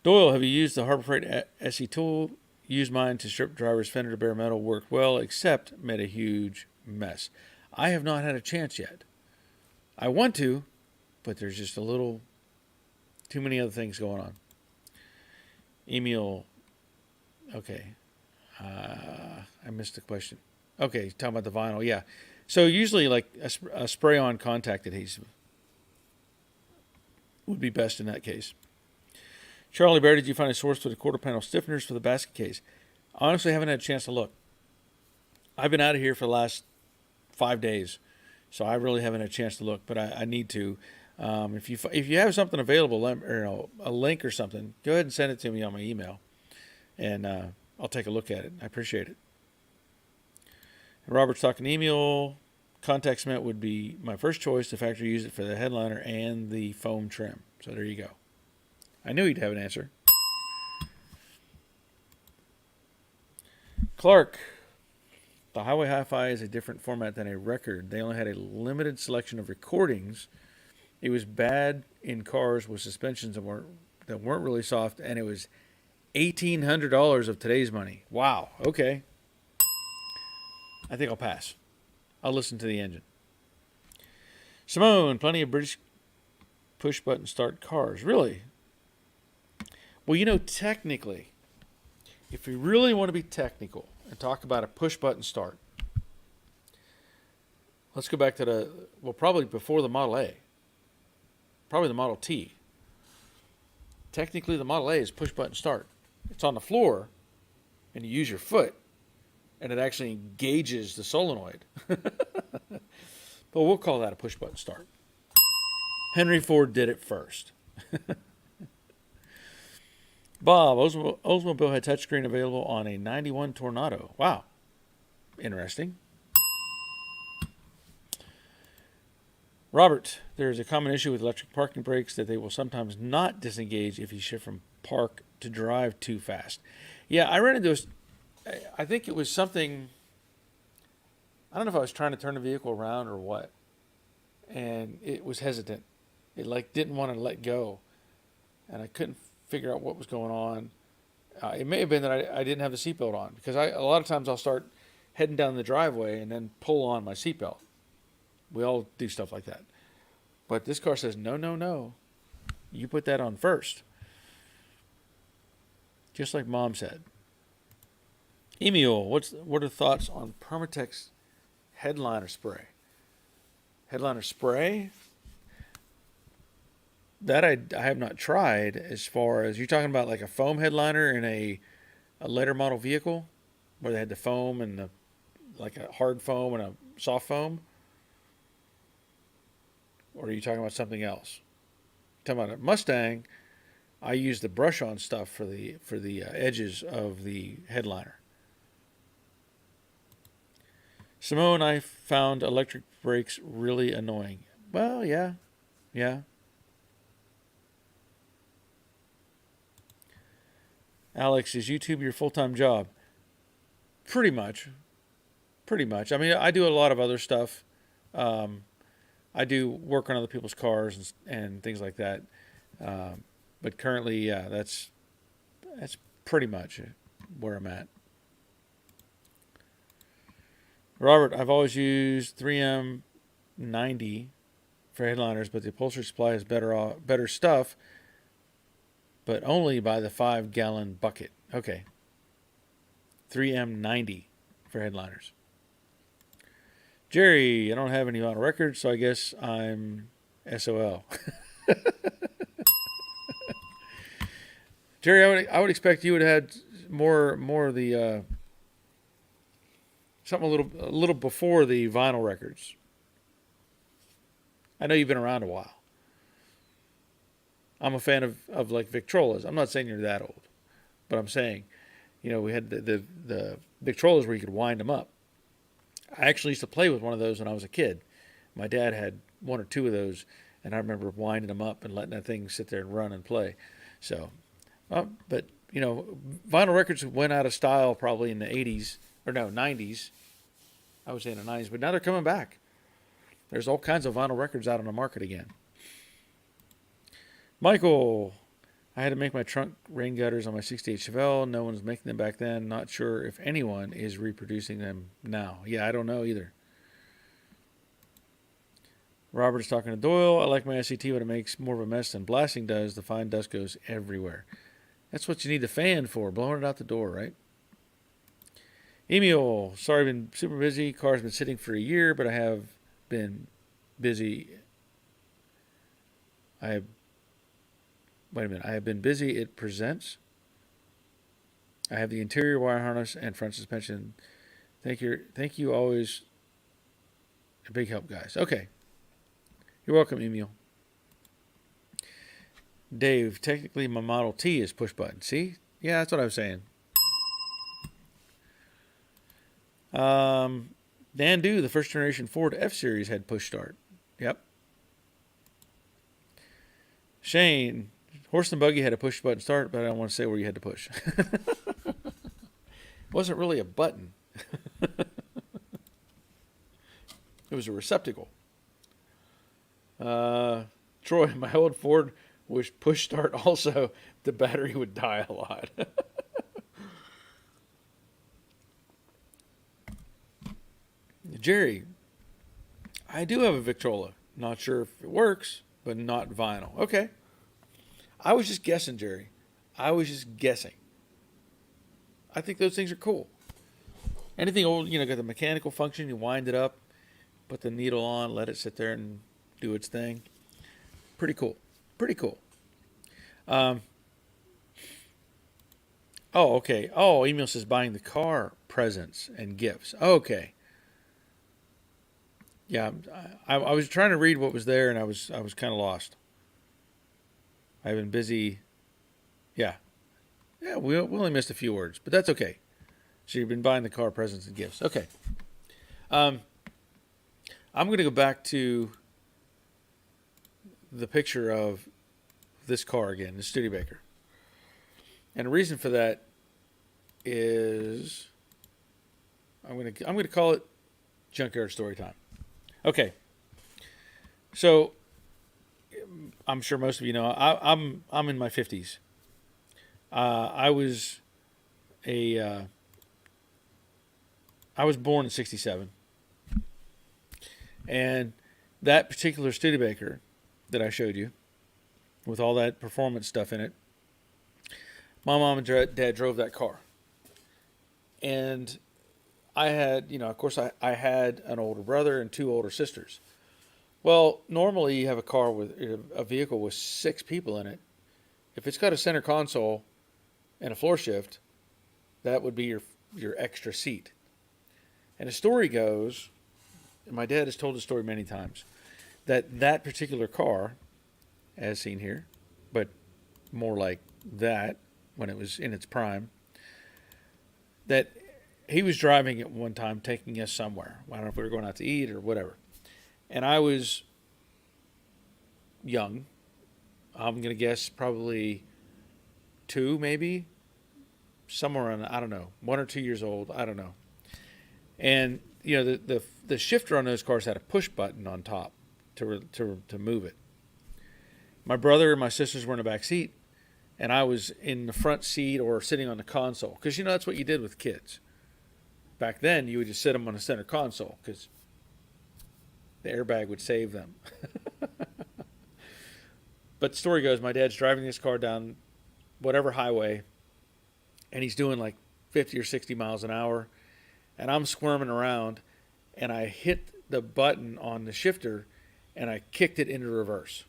Doyle, have you used the Harbor Freight SE tool? Used mine to strip driver's fender to bare metal. Worked well, except made a huge mess. I have not had a chance yet. I want to, but there's just a little too many other things going on. Emil, okay. I missed the question. Okay, talking about the vinyl. Yeah. So usually like a spray-on contact adhesive would be best in that case. Charlie Bear, did you find a source for the quarter panel stiffeners for the basket case? Honestly, I haven't had a chance to look. I've been out of here for the last 5 days, so I really haven't had a chance to look. But I need to. If you have something available, or a link or something, go ahead and send it to me on my email, and I'll take a look at it. I appreciate it. And Robert's talking email. Contact cement would be my first choice. The factory used it for the headliner and the foam trim. So there you go. I knew he'd have an answer. Clark. The Highway Hi-Fi is a different format than a record. They only had a limited selection of recordings. It was bad in cars with suspensions that weren't really soft, and it was $1,800 of today's money. Wow. Okay. I think I'll pass. I'll listen to the engine. Simone, plenty of British push-button start cars. Really? Well, technically, if we really want to be technical and talk about a push-button start, let's go back to probably before the Model A. Probably the Model T. Technically, the Model A is push-button start. It's on the floor, and you use your foot, and it actually engages the solenoid. But we'll call that a push-button start. Henry Ford did it first. Bob, Oldsmobile had touchscreen available on a 91 Tornado. Wow. Interesting. Robert, there is a common issue with electric parking brakes that they will sometimes not disengage if you shift from park to drive too fast. Yeah, I ran into this. I think it was something. I don't know if I was trying to turn the vehicle around or what, and it was hesitant. It didn't want to let go, and I couldn't figure out what was going on. It may have been that I didn't have the seatbelt on, because a lot of times I'll start heading down the driveway and then pull on my seatbelt. We all do stuff like that, but this car says no, no, no. You put that on first, just like Mom said. Emil, what are the thoughts on Permatex headliner spray? Headliner spray? That I have not tried. As far as you're talking about, like a foam headliner in a later model vehicle, where they had the foam and like a hard foam and a soft foam, or are you talking about something else? You're talking about a Mustang. I use the brush-on stuff for the edges of the headliner. Simone, I found electric brakes really annoying. Well, yeah. Alex, is YouTube your full-time job? Pretty much. I mean, I do a lot of other stuff. I do work on other people's cars and things like that. But currently, yeah, that's pretty much where I'm at. Robert, I've always used 3M 90 for headliners, but the upholstery supply is better stuff, but only by the 5-gallon bucket. Okay. 3M 90 for headliners. Jerry, I don't have any vinyl records, so I guess I'm SOL. Jerry, I would expect you would have had more of the something a little before the vinyl records. I know you've been around a while. I'm a fan of like Victrolas. I'm not saying you're that old, but I'm saying, we had the Victrolas where you could wind them up. I actually used to play with one of those when I was a kid. My dad had one or two of those, and I remember winding them up and letting that thing sit there and run and play. So, but vinyl records went out of style probably in the 80s, or no, 90s. I would say in the 90s, but now they're coming back. There's all kinds of vinyl records out on the market again. Michael, I had to make my trunk rain gutters on my 68 Chevelle. No one's making them back then. Not sure if anyone is reproducing them now. Yeah, I don't know either. Robert is talking to Doyle. I like my SCT, but it makes more of a mess than blasting does. The fine dust goes everywhere. That's what you need the fan for, blowing it out the door, right? Emil, sorry, I've been super busy. Car's been sitting for a year, but I have been busy. Wait a minute. I have been busy. It presents. I have the interior wire harness and front suspension. Thank you always. A big help, guys. Okay. You're welcome, Emil. Dave, technically my Model T is push button. See? Yeah, that's what I was saying. Dan Do, the first generation Ford F-Series had push start. Yep. Shane, Horse and Buggy had a push button start, but I don't want to say where you had to push. It wasn't really a button. It was a receptacle. Troy, my old Ford was push start also. The battery would die a lot. Jerry, I do have a Victrola. Not sure if it works, but not vinyl. Okay. I was just guessing, Jerry. I was just guessing. I think those things are cool. Anything old, got the mechanical function, you wind it up, put the needle on, let it sit there and do its thing. Pretty cool. Pretty cool. Oh, okay. Oh, email says buying the car presents and gifts. Okay. Yeah, I was trying to read what was there, and I was kind of lost. I've been busy. Yeah, we only missed a few words, but that's okay. So you've been buying the car presents and gifts. Okay. I'm going to go back to the picture of this car again, the Studebaker. And the reason for that is I'm going to call it Junkyard Story Time. Okay. So I'm sure most of you know I'm in my 50s. I was born in '67, and that particular Studebaker that I showed you, with all that performance stuff in it, my mom and dad drove that car, and I had, of course, I had an older brother and 2 older sisters. Well, normally you have a vehicle with 6 people in it. If it's got a center console and a floor shift, that would be your extra seat. And the story goes, and my dad has told the story many times, that particular car, as seen here, but more like that when it was in its prime, that he was driving it one time, taking us somewhere. I don't know if we were going out to eat or whatever. And I was young. I'm going to guess probably 2, maybe. Somewhere around, I don't know, 1 or 2 years old. I don't know. And, the shifter on those cars had a push button on top to move it. My brother and my sisters were in the back seat, and I was in the front seat or sitting on the console. Because, that's what you did with kids. Back then, you would just sit them on the center console because the airbag would save them. But the story goes, my dad's driving this car down whatever highway, and he's doing like 50 or 60 miles an hour, and I'm squirming around, and I hit the button on the shifter, and I kicked it into reverse.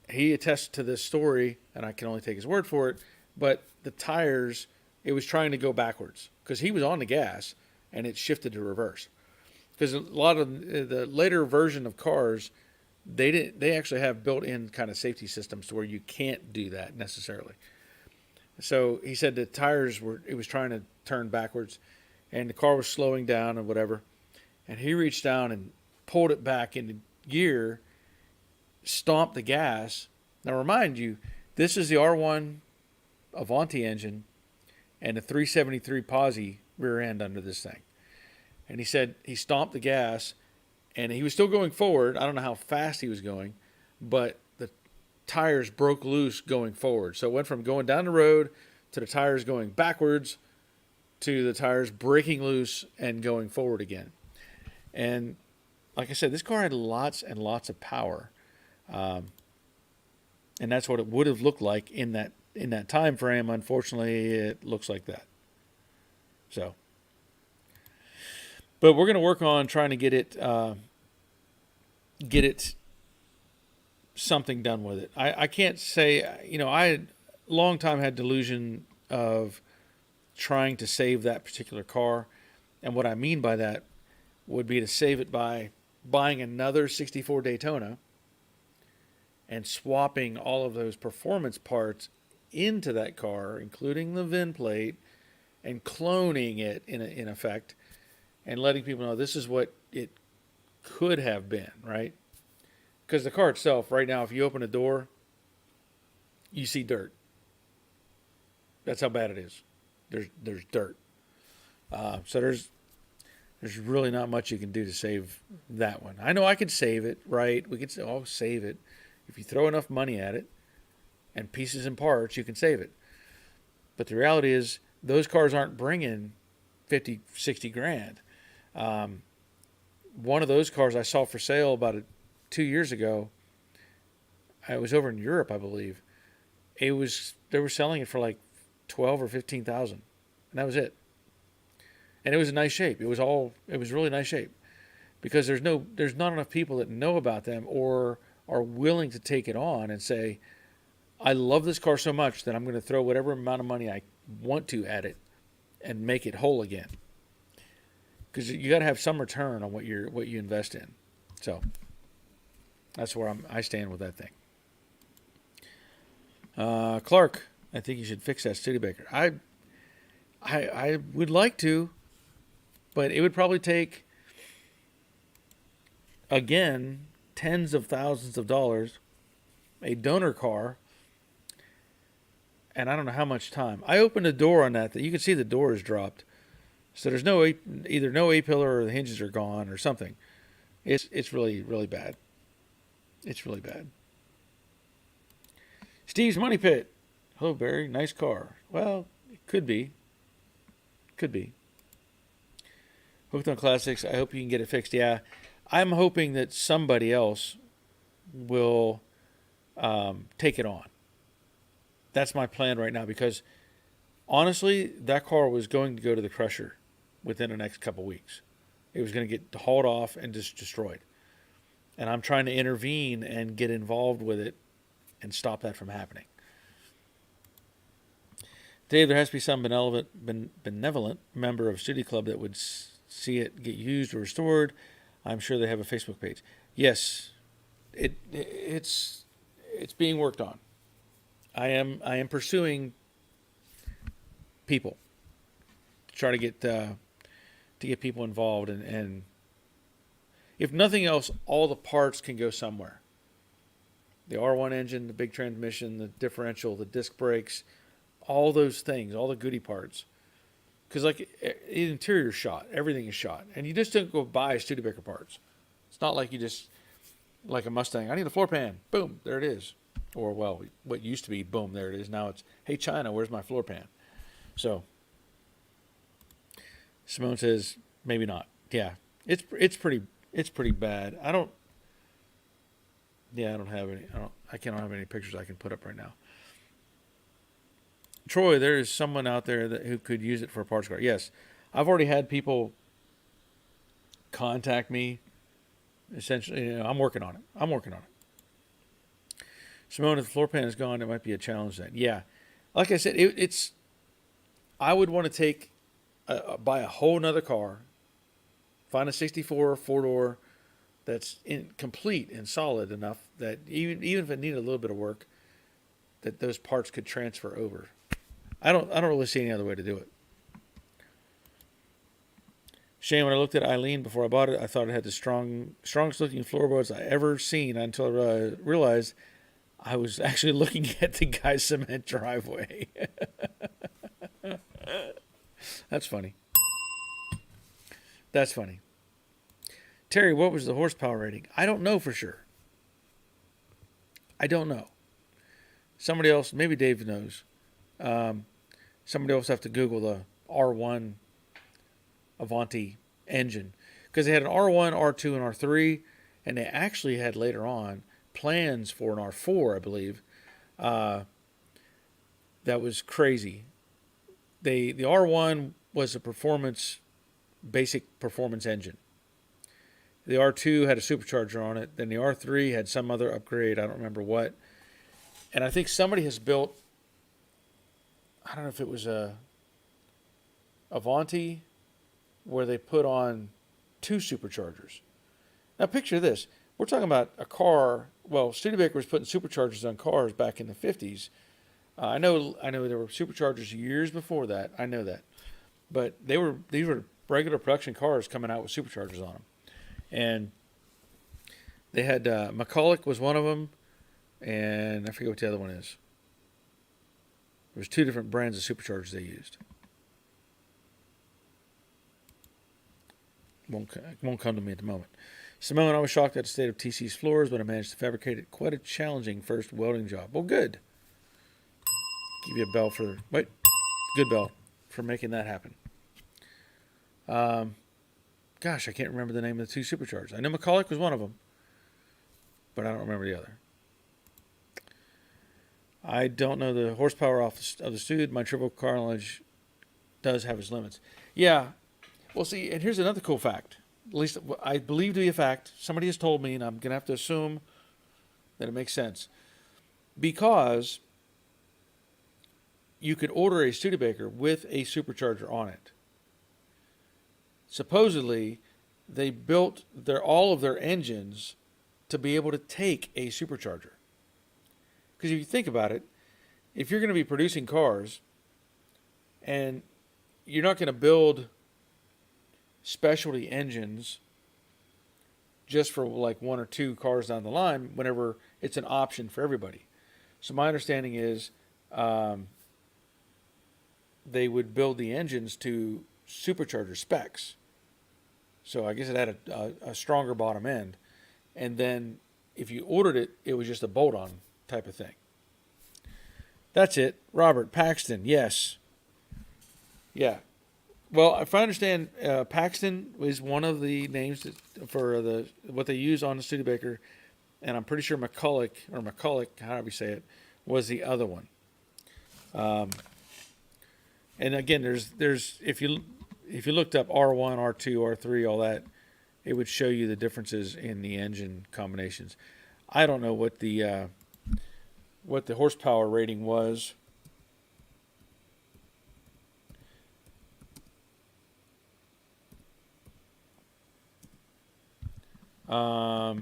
He attests to this story, and I can only take his word for it, but the tires, it was trying to go backwards because he was on the gas and it shifted to reverse. Because a lot of the later version of cars, they actually have built-in kind of safety systems to where you can't do that necessarily. So he said the tires it was trying to turn backwards and the car was slowing down and whatever. And he reached down and pulled it back into gear, stomped the gas. Now remind you, this is the R1 Avanti engine and a 373 Posi rear end under this thing. And he said he stomped the gas and he was still going forward. I don't know how fast he was going, but the tires broke loose going forward. So it went from going down the road to the tires going backwards to the tires breaking loose and going forward again. And like I said, this car had lots and lots of power. And that's what it would have looked like in that time frame. Unfortunately, it looks like that. So, but we're going to work on trying to get it something done with it. I can't say, long time had delusion of trying to save that particular car. And what I mean by that would be to save it by buying another 64 Daytona and swapping all of those performance parts into that car, including the VIN plate, and cloning it in effect, and letting people know this is what it could have been, right? Because the car itself, right now, if you open a door, you see dirt. That's how bad it is. There's dirt. So there's really not much you can do to save that one. I know I could save it, right? We could say, oh, save it. If you throw enough money at it and pieces and parts, you can save it. But the reality is those cars aren't bringing 50, 60 grand. One of those cars I saw for sale about 2 years ago, I was over in Europe, I believe. They were selling it for like 12 or 15,000, and that was it. And it was in nice shape. It was really nice shape, because there's not enough people that know about them or are willing to take it on and say, I love this car so much that I'm going to throw whatever amount of money I want to at it and make it whole again. Because you got to have some return on what you invest in. So that's where I stand with that thing. Clark, I think you should fix that Studebaker. I would like to, but it would probably take, again, tens of thousands of dollars, a donor car, and I don't know how much time. I opened a door on that you can see the door is dropped. So there's either no A-pillar or the hinges are gone or something. It's really, really bad. It's really bad. Steve's Money Pit. Hello, Barry. Nice car. Well, it could be. Could be. Hooked on Classics. I hope you can get it fixed. Yeah. I'm hoping that somebody else will take it on. That's my plan right now, because honestly, that car was going to go to the crusher within the next couple weeks. It was going to get hauled off and just destroyed. And I'm trying to intervene and get involved with it and stop that from happening. Dave, there has to be some benevolent member of Studio Club that would see it get used or restored. I'm sure they have a Facebook page. Yes, it's being worked on. I am pursuing people to try to get people involved, and if nothing else, all the parts can go somewhere. The R1 engine, the big transmission, the differential, the disc brakes, all those things, all the goodie parts. Because like the interior is shot, everything is shot, and you just don't go buy Studebaker parts. It's not like you just, like a Mustang, I need a floor pan, boom, there it is. Or well, what used to be, boom, there it is. Now it's, hey China, where's my floor pan? So Simone says maybe not. Yeah, it's pretty bad. I can't have any pictures I can put up right now. Troy, there is someone out there who could use it for a parts car. Yes, I've already had people contact me. Essentially, I'm working on it. Simone, if the floor pan is gone, it might be a challenge then. Yeah, like I said, it's. I would want to buy a whole nother car, find a 64 4-door that's complete and solid enough that even if it needed a little bit of work, that those parts could transfer over. I don't really see any other way to do it. Shane, when I looked at Eileen before I bought it, I thought it had the strongest looking floorboards I ever seen, until I realized I was actually looking at the guy's cement driveway. That's funny. That's funny. Terry, what was the horsepower rating? I don't know for sure. I don't know. Somebody else, maybe Dave knows. Somebody else have to Google the R1 Avanti engine, because they had an R1, R2, and R3, and they actually had later on plans for an R4, I believe. That was crazy. The R1 was a basic performance engine. The R2 had a supercharger on it. Then the R3 had some other upgrade. I don't remember what. And I think somebody has built I don't know if it was a Avanti where they put on two superchargers. Now picture this. We're talking about a car. Well, Studebaker was putting superchargers on cars back in the 50s. I know there were superchargers years before that. I know that. But these were regular production cars coming out with superchargers on them. And they had McCulloch was one of them, and I forget what the other one is. There was two different brands of superchargers they used. Won't come to me at the moment. Simone, I was shocked at the state of TC's floors, but I managed to fabricate it. Quite a challenging first welding job. Well, good. Give you a bell for good bell for making that happen. Gosh, I can't remember the name of the two superchargers. I know McCulloch was one of them, but I don't remember the other. I don't know the horsepower of the Stud. My triple car knowledge does have its limits. Yeah. Well, see, and here's another cool fact. At least I believe to be a fact. Somebody has told me, and I'm going to have to assume that it makes sense. Because you could order a Studebaker with a supercharger on it. Supposedly, they built all of their engines to be able to take a supercharger. Because if you think about it, if you're going to be producing cars and you're not going to build specialty engines just for like one or two cars down the line whenever it's an option for everybody. So my understanding is they would build the engines to supercharger specs. So I guess it had a stronger bottom end. And then if you ordered it, it was just a bolt-on type of thing. That's it. Robert Paxton, yes. Yeah. Well, if I understand, Paxton is one of the names for what they use on the Studebaker, and I'm pretty sure McCulloch, however you say it, was the other one. And again, there's if you looked up R1, R2, R3, all that, it would show you the differences in the engine combinations. I don't know what the horsepower rating was. Well,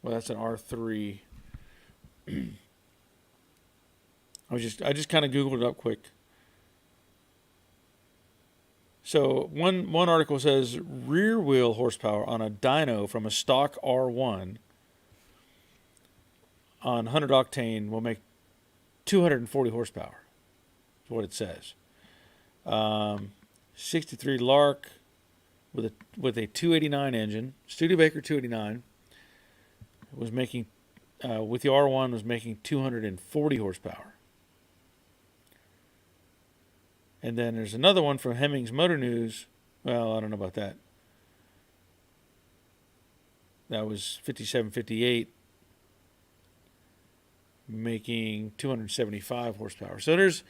that's an R3. I just kind of Googled it up quick. So one article says rear wheel horsepower on a dyno from a stock R1 on 100 octane will make 240 horsepower. That's what it says. 63 Lark with a 289 engine, Studebaker 289 was making with the R1 was making 240 horsepower. And then there's another one from Hemmings Motor News. Well, I don't know about that. That was 5758 making 275 horsepower. So there's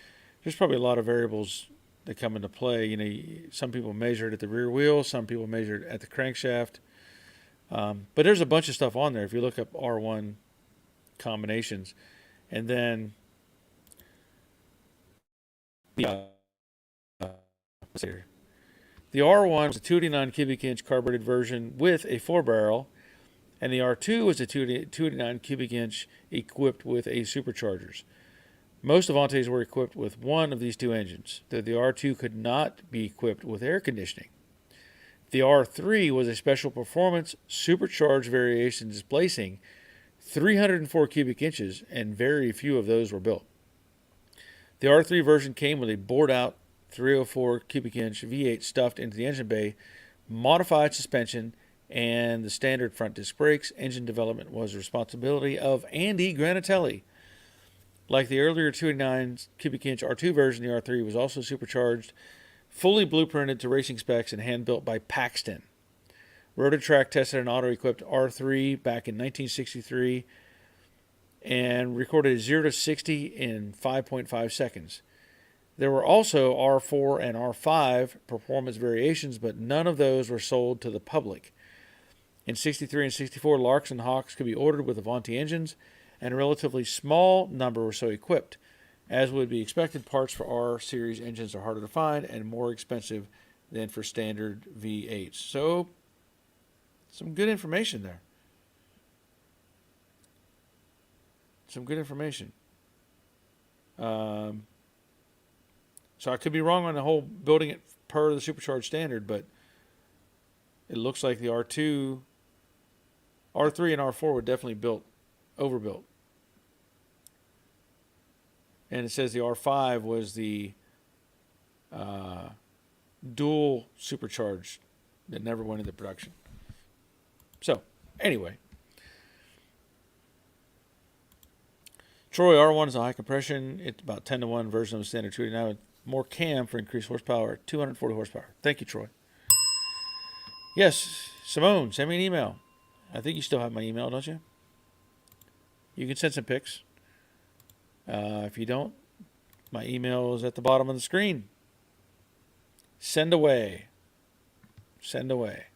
probably a lot of variables that come into play. You know, some people measure it at the rear wheel, some people measure it at the crankshaft. But there's a bunch of stuff on there if you look up R1 combinations. And then the R1 was a 289 cubic inch carbureted version with a 4-barrel, and the R2 was a 289 cubic inch equipped with a superchargers. Most Avantis were equipped with one of these two engines, though the R2 could not be equipped with air conditioning. The R3 was a special performance supercharged variation displacing 304 cubic inches, and very few of those were built. The R3 version came with a bored-out 304 cubic inch V8 stuffed into the engine bay, modified suspension, and the standard front disc brakes. Engine development was the responsibility of Andy Granatelli. Like the earlier 289 cubic inch R2 version, the R3 was also supercharged, fully blueprinted to racing specs, and hand-built by Paxton. Rototrack tested an auto-equipped R3 back in 1963 and recorded 0 to 60 in 5.5 seconds. There were also R4 and R5 performance variations, but none of those were sold to the public. In 63 and 64, Larks and Hawks could be ordered with Avanti engines. and a relatively small number were so equipped. As would be expected, parts for R series engines are harder to find and more expensive than for standard V8s. So, some good information there. Some good information. So I could be wrong on the whole building it per the supercharged standard, but it looks like the R2, R3 and R4 were definitely overbuilt. And it says the R5 was the dual supercharged that never went into production. So, anyway. Troy, R1 is a high compression. It's about 10-to-1 version of the standard 289 with more cam for increased horsepower, 240 horsepower. Thank you, Troy. Yes, Simone, send me an email. I think you still have my email, don't you? You can send some pics. If you don't, my email is at the bottom of the screen. Send away. Send away.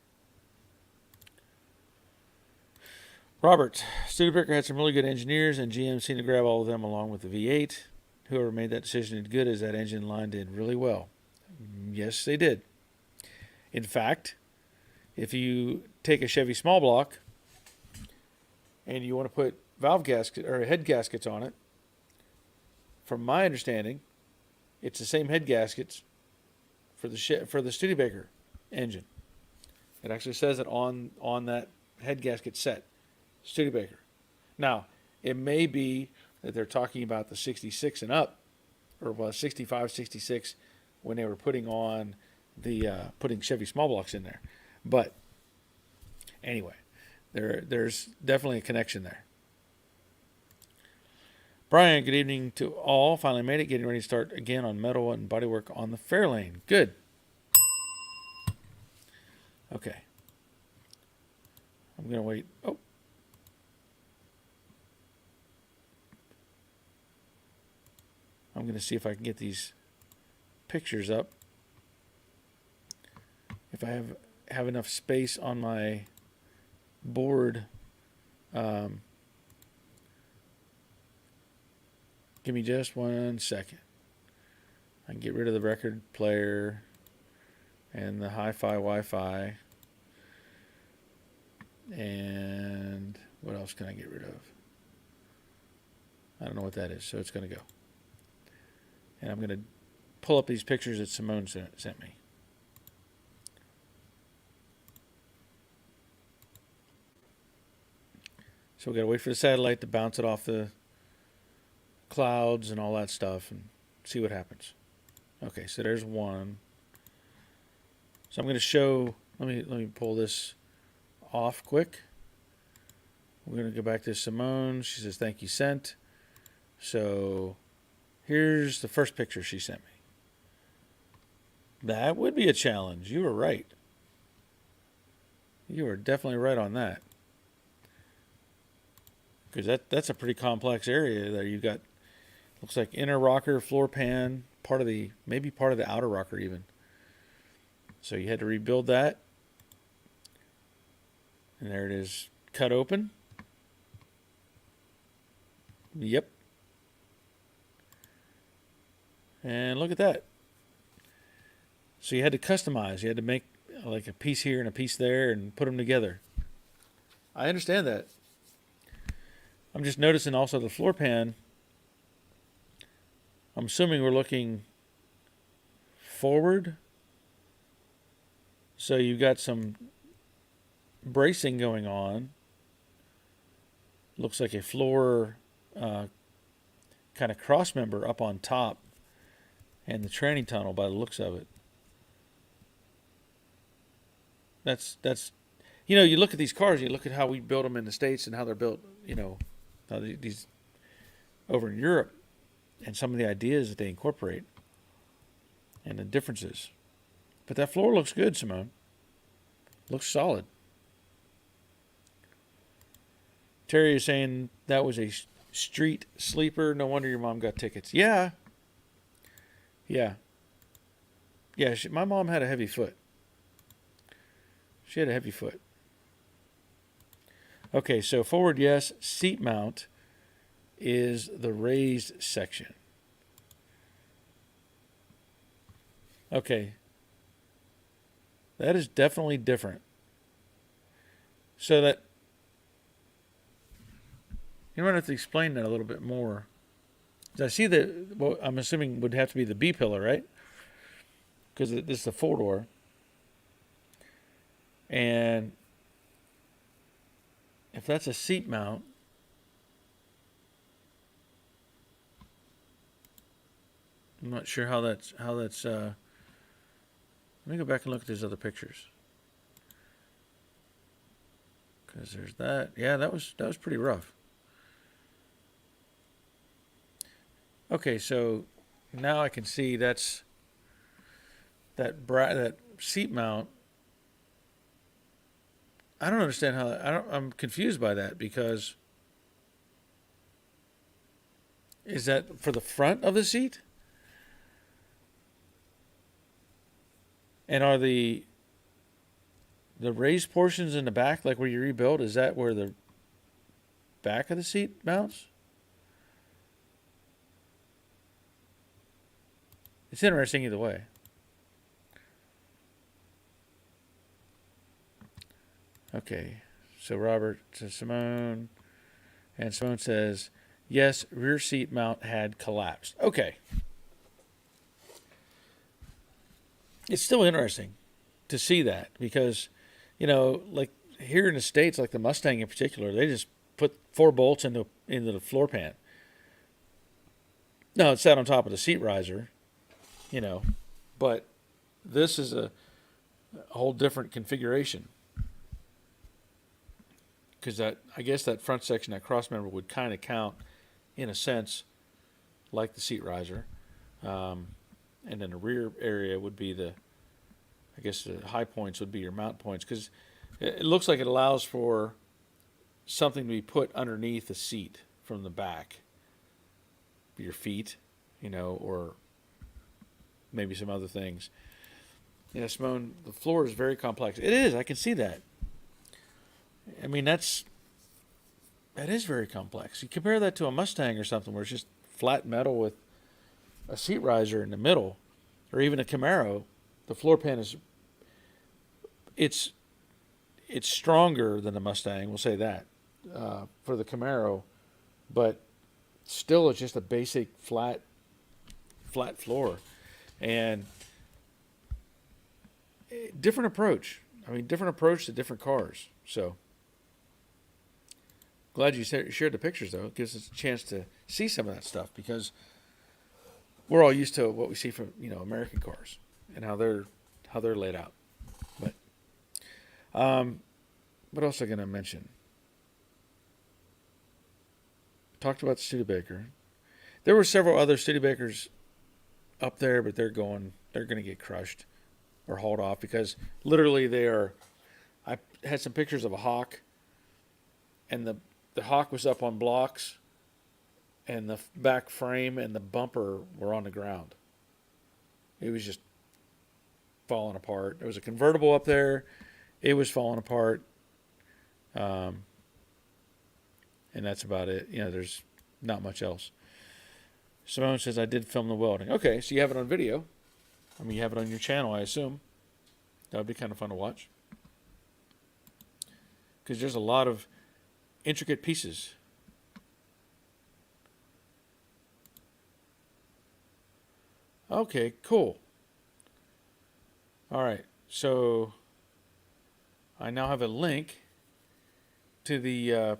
Robert, Studebaker had some really good engineers, and GM seemed to grab all of them along with the V8. Whoever made that decision did good, as that engine line did really well. Yes, they did. In fact, if you take a Chevy small block and you want to put valve gasket or head gaskets on it, from my understanding, it's the same head gaskets for the Studebaker engine. It actually says it on that head gasket set, Studebaker. Now, it may be that they're talking about the 66 and up, or 65, 66, when they were putting on the putting Chevy small blocks in there. But anyway, there's definitely a connection there. Brian, good evening to all. Finally made it. Getting ready to start again on metal and bodywork on the Fairlane. Good. Okay. I'm going to wait. Oh. I'm going to see if I can get these pictures up. If I have enough space on my board. Give me just 1 second. I can get rid of the record player and the hi-fi Wi-Fi. And what else can I get rid of? I don't know what that is, so it's going to go. And I'm going to pull up these pictures that Simone sent me. So we got to wait for the satellite to bounce it off the clouds and all that stuff and see what happens. Okay, so there's one. So I'm going to show, let me pull this off quick. We're going to go back to Simone. She says, thank you, sent. So here's the first picture she sent me. That would be a challenge. You were right. You were definitely right on that. Because that's a pretty complex area there. You've got, looks like inner rocker, floor pan, maybe part of the outer rocker even. So you had to rebuild that. And there it is, cut open. Yep. And look at that. So you had to customize. You had to make like a piece here and a piece there and put them together. I understand that. I'm just noticing also the floor pan. I'm assuming we're looking forward. So you've got some bracing going on. Looks like a floor kind of cross member up on top and the tranny tunnel by the looks of it. That's you know, you look at these cars, you look at how we build them in the States and how they're built, you know, these over in Europe, and some of the ideas that they incorporate and the differences. But that floor looks good, Simone. Looks solid. Terry is saying that was a street sleeper. No wonder your mom got tickets. Yeah. My mom had a heavy foot. She had a heavy foot. Okay, so forward, yes. Seat mount. is the raised section. Okay. That is definitely different. So that, you might have to explain that a little bit more. I see that, well, I'm assuming would have to be the B pillar, right? Because this is the 4-door. And if that's a seat mount, I'm not sure how that's let me go back and look at these other pictures. Because there's that. Yeah, that was pretty rough. Okay, so now I can see that seat mount. I don't understand how I'm confused by that, because is that for the front of the seat? And are the raised portions in the back, like where you rebuild, is that where the back of the seat mounts? It's interesting either way. Okay, so Robert to Simone, and Simone says, yes, rear seat mount had collapsed. Okay. It's still interesting to see that, because, like here in the States, like the Mustang in particular, they just put 4 bolts into the floor pan. No, it's sat on top of the seat riser, but this is a whole different configuration. Because I guess that front section, that cross member, would kind of count, in a sense, like the seat riser. And then the rear area would be the high points would be your mount points, because it looks like it allows for something to be put underneath the seat from the back. Your feet, or maybe some other things. Yeah, Simone, the floor is very complex. It is, I can see that. I mean, that is very complex. You compare that to a Mustang or something where it's just flat metal with a seat riser in the middle, or even a Camaro. The floor pan it's stronger than the Mustang, we'll say that, for the Camaro, but still it's just a basic flat floor. And different approach. Different approach to different cars. So glad you shared the pictures, though. It gives us a chance to see some of that stuff, because we're all used to what we see from American cars and how they're laid out. But what else am I going to mention? Talked about the Studebaker. There were several other Studebakers up there, but they're going to get crushed or hauled off, because literally they are. I had some pictures of a Hawk, and the Hawk was up on blocks, and the back frame and the bumper were on the ground. It was just falling apart. There was a convertible up there. It was falling apart. And that's about it. There's not much else. Simone says, I did film the welding. Okay, so you have it on video. You have it on your channel, I assume. That would be kind of fun to watch, because there's a lot of intricate pieces. Okay, cool. All right, so I now have a link to the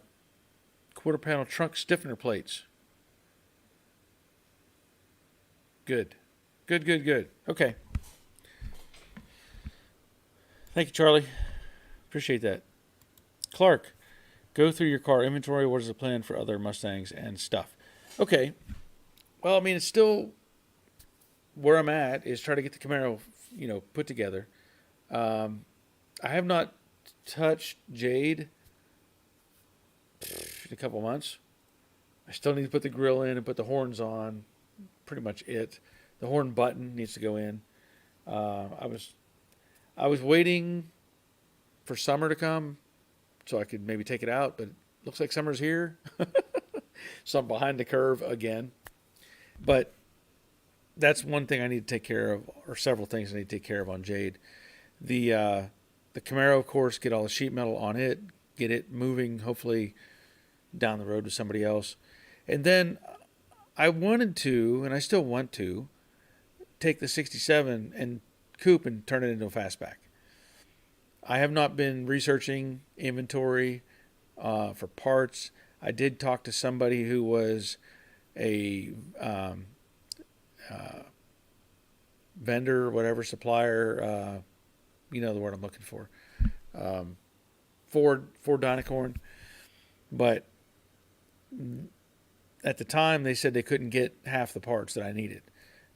quarter panel trunk stiffener plates. Good. Okay. Thank you, Charlie. Appreciate that. Clark, go through your car inventory. What is the plan for other Mustangs and stuff? Okay. Well, it's still where I'm at is try to get the Camaro, put together. I have not touched Jade in a couple months. I still need to put the grill in and put the horns on. Pretty much it. The horn button needs to go in. I was waiting for summer to come so I could maybe take it out, but it looks like summer's here. So I'm behind the curve again. But that's one thing I need to take care of, or several things I need to take care of on Jade. The Camaro, of course, get all the sheet metal on it, get it moving, hopefully down the road with somebody else. And then I wanted to, and I still want to, take the 67 and coupe and turn it into a fastback. I have not been researching inventory for parts. I did talk to somebody who was a vendor, whatever, supplier, you know the word I'm looking for, Ford Dynacorn. But at the time, they said they couldn't get half the parts that I needed.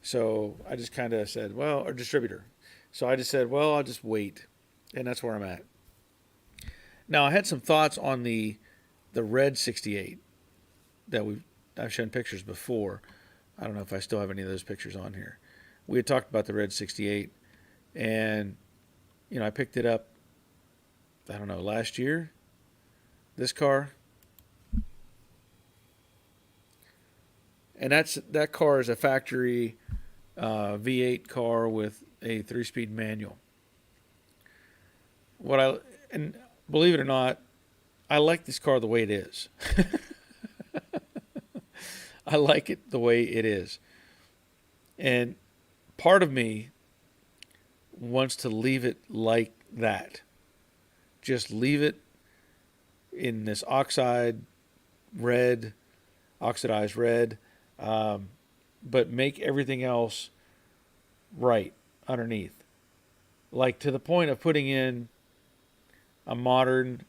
So I just kind of said, well, or distributor. So I just said, well, I'll just wait. And that's where I'm at. Now, I had some thoughts on the red 68 that I've shown pictures before. I don't know if I still have any of those pictures on here. We had talked about the red 68, and I picked it up, I don't know, last year. This car. And that car is a factory V8 car with a 3-speed manual. And believe it or not, I like this car the way it is. I like it the way it is. And part of me wants to leave it like that. Just leave it in this oxidized red, but make everything else right underneath. Like to the point of putting in a modern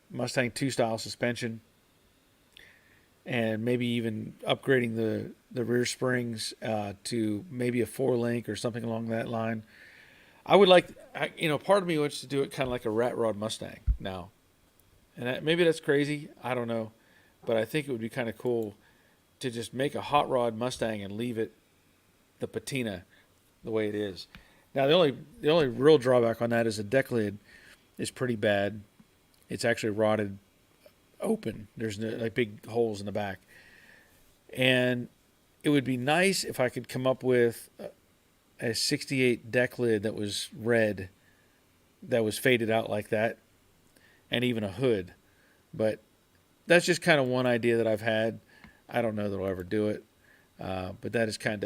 Mustang 2 style suspension, and maybe even upgrading the rear springs to maybe a 4-link or something along that line. I would like, part of me wants to do it kind of like a rat rod Mustang now. And maybe that's crazy. I don't know. But I think it would be kind of cool to just make a hot rod Mustang and leave it the patina the way it is. Now, the only real drawback on that is the deck lid is pretty bad. It's actually rotted open. There's like big holes in the back. And it would be nice if I could come up with a 68 deck lid that was red, that was faded out like that, and even a hood. But that's just kind of one idea that I've had. I don't know that I'll ever do it. But that is kind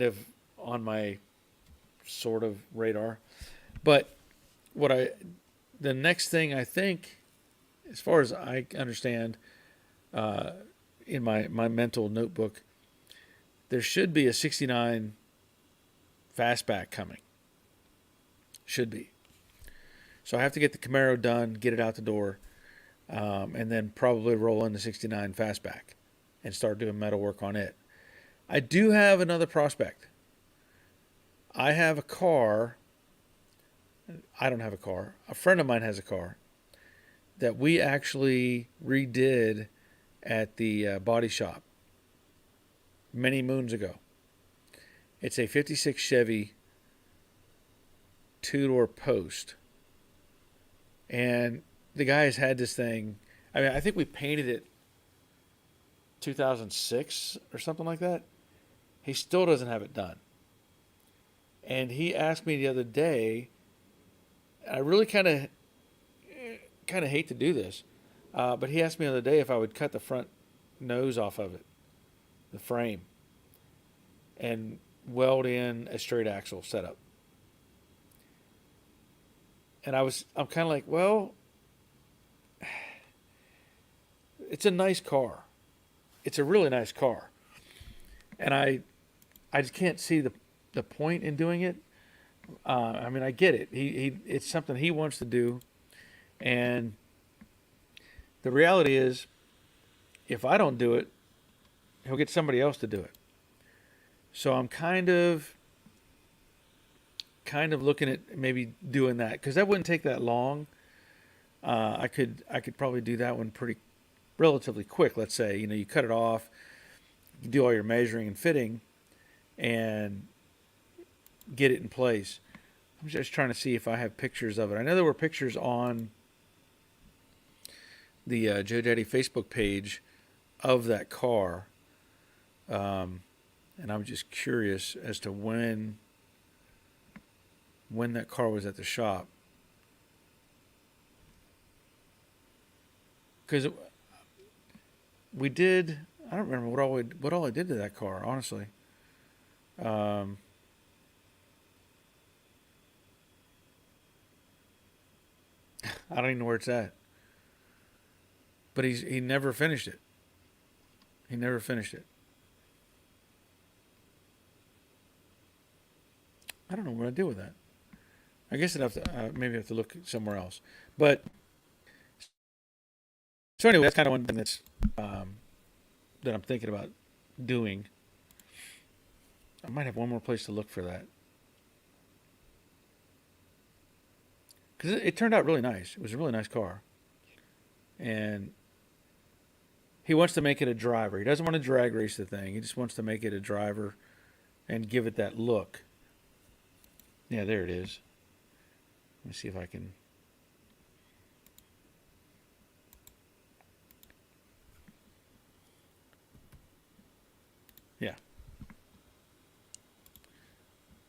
of on my sort of radar. But the next thing I think, as far as I understand, in my mental notebook, there should be a 69 fastback coming. Should be. So I have to get the Camaro done, get it out the door, and then probably roll in the 69 fastback and start doing metal work on it. I do have another prospect. I have a car. I don't have a car. A friend of mine has a car that we actually redid at the body shop many moons ago. It's a 56 Chevy 2-door post. And the guy has had this thing. I mean, I think we painted it 2006 or something like that. He still doesn't have it done. And he asked me the other day, I really kind of hate to do this, but he asked me the other day if I would cut the front nose off of it, the frame, and weld in a straight axle setup. And I'm kind of like, well, it's a nice car. It's a really nice car. And I just can't see the point in doing it. I mean, I get it. It's something he wants to do. And the reality is, if I don't do it, he'll get somebody else to do it. So I'm kind of looking at maybe doing that, because that wouldn't take that long. I could probably do that one relatively quick. Let's say, you cut it off, you do all your measuring and fitting, and get it in place. I'm just trying to see if I have pictures of it. I know there were pictures on the Joe Daddy Facebook page of that car, and I'm just curious as to when that car was at the shop. Because we did, I don't remember what all I did to that car, honestly. Um, I don't even know where it's at. But he never finished it. He never finished it. I don't know what I did with that. I guess I'd have to maybe have to look somewhere else. But so anyway, that's kind of one thing that's that I'm thinking about doing. I might have one more place to look for that because it turned out really nice. It was a really nice car, and he wants to make it a driver. He doesn't want to drag race the thing. He just wants to make it a driver and give it that look. Yeah, there it is. Let me see if I can. Yeah.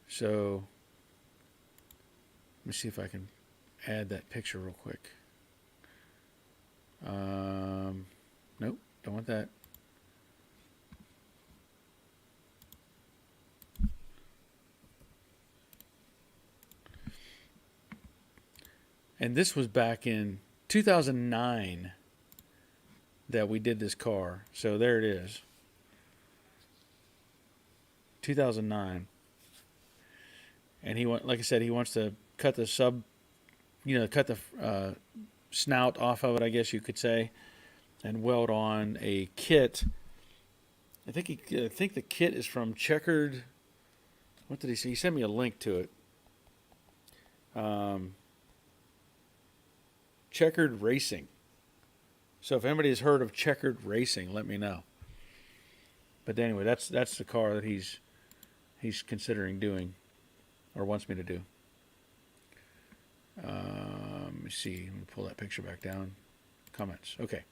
So, let me see if I can add that picture real quick. Nope, don't want that. And this was back in 2009 that we did this car. So there it is. 2009. And like I said, he wants to cut the cut the snout off of it, I guess you could say, and weld on a kit. I think the kit is from Checkered. What did he say? He sent me a link to it. Checkered Racing. So if anybody has heard of Checkered Racing, let me know. But anyway, that's the car that he's considering doing, or wants me to do. Let me see. Let me pull that picture back down. Comments. Okay.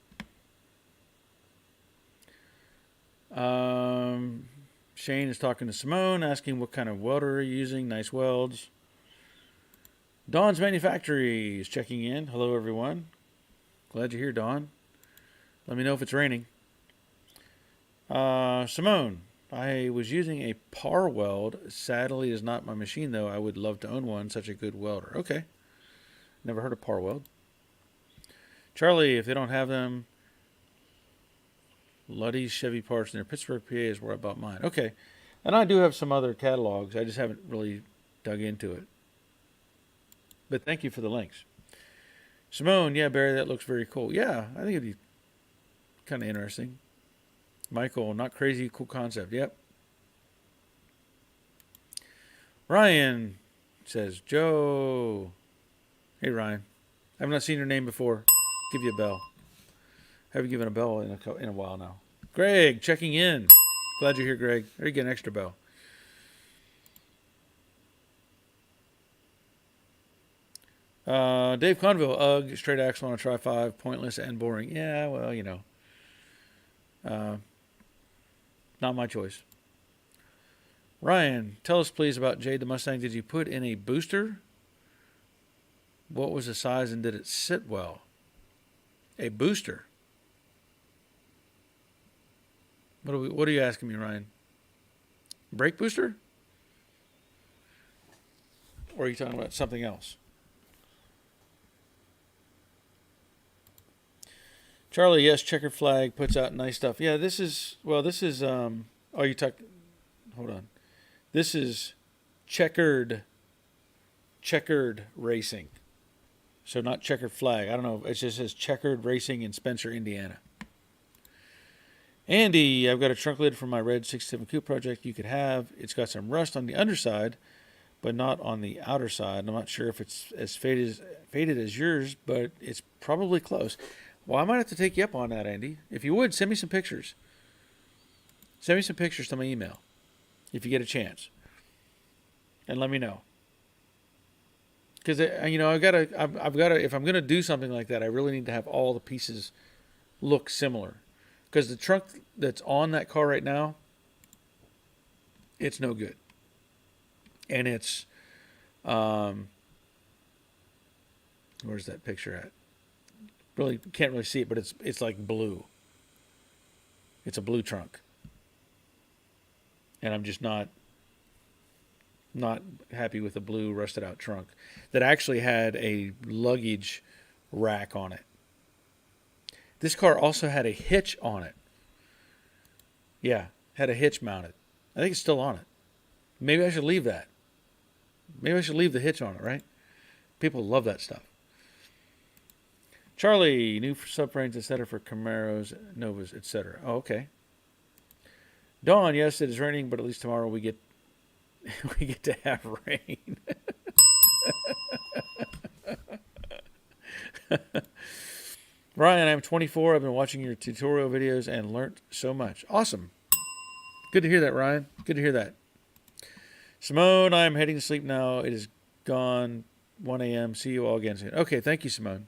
Shane is talking to Simone, asking what kind of welder are you using. Nice welds. Dawn's Manufactory is checking in. Hello, everyone. Glad you're here, Dawn. Let me know if it's raining. Simone, I was using a par weld. Sadly, is not my machine, though. I would love to own one. Such a good welder. Okay. Never heard of par weld. Charlie, if they don't have them, Luddy's Chevy parts near Pittsburgh, PA is where I bought mine. Okay. And I do have some other catalogs. I just haven't really dug into it. But thank you for the links. Simone, yeah, Barry, that looks very cool. Yeah, I think it'd be kind of interesting. Michael, not crazy, cool concept. Yep. Ryan says, Joe. Hey, Ryan. I've not seen your name before. Give you a bell. Haven't given a bell in a while now. Greg, checking in. Glad you're here, Greg. There you get an extra bell. Dave Conville, ugh, straight axle on a Tri-5, pointless and boring. Yeah, well, not my choice. Ryan, tell us please about Jade the Mustang. Did you put in a booster? What was the size and did it sit well? A booster? What are you asking me, Ryan? Brake booster? Or are you talking about something else? Charlie, yes, Checkered Flag puts out nice stuff. Yeah, this is, hold on. This is Checkered Racing. So not Checkered Flag. I don't know. It just says Checkered Racing in Spencer, Indiana. Andy, I've got a trunk lid for my red 67 Coupe project you could have. It's got some rust on the underside, but not on the outer side. I'm not sure if it's as faded as yours, but it's probably close. Well, I might have to take you up on that, Andy. If you would, send me some pictures. Send me some pictures to my email if you get a chance. And let me know. because I've got to if I'm gonna do something like that, I really need to have all the pieces look similar. Because the trunk that's on that car right now, it's no good, and it's where's that picture at? Really can't really see it, but it's like blue. It's a blue trunk, and I'm just not happy with the blue rusted out trunk that actually had a luggage rack on it. This car also had a hitch on it. Yeah, had a hitch mounted. I think it's still on it. Maybe I should leave that. Maybe I should leave the hitch on it, right? People love that stuff. Charlie, new subframes, etc. for Camaros, Novas, etc. Oh, okay. Dawn, yes, it is raining, but at least tomorrow we get to have rain. Ryan, I'm 24. I've been watching your tutorial videos and learned so much. Awesome. Good to hear that, Ryan. Good to hear that. Simone, I'm heading to sleep now. It is gone 1 a.m. See you all again soon. Okay, thank you, Simone.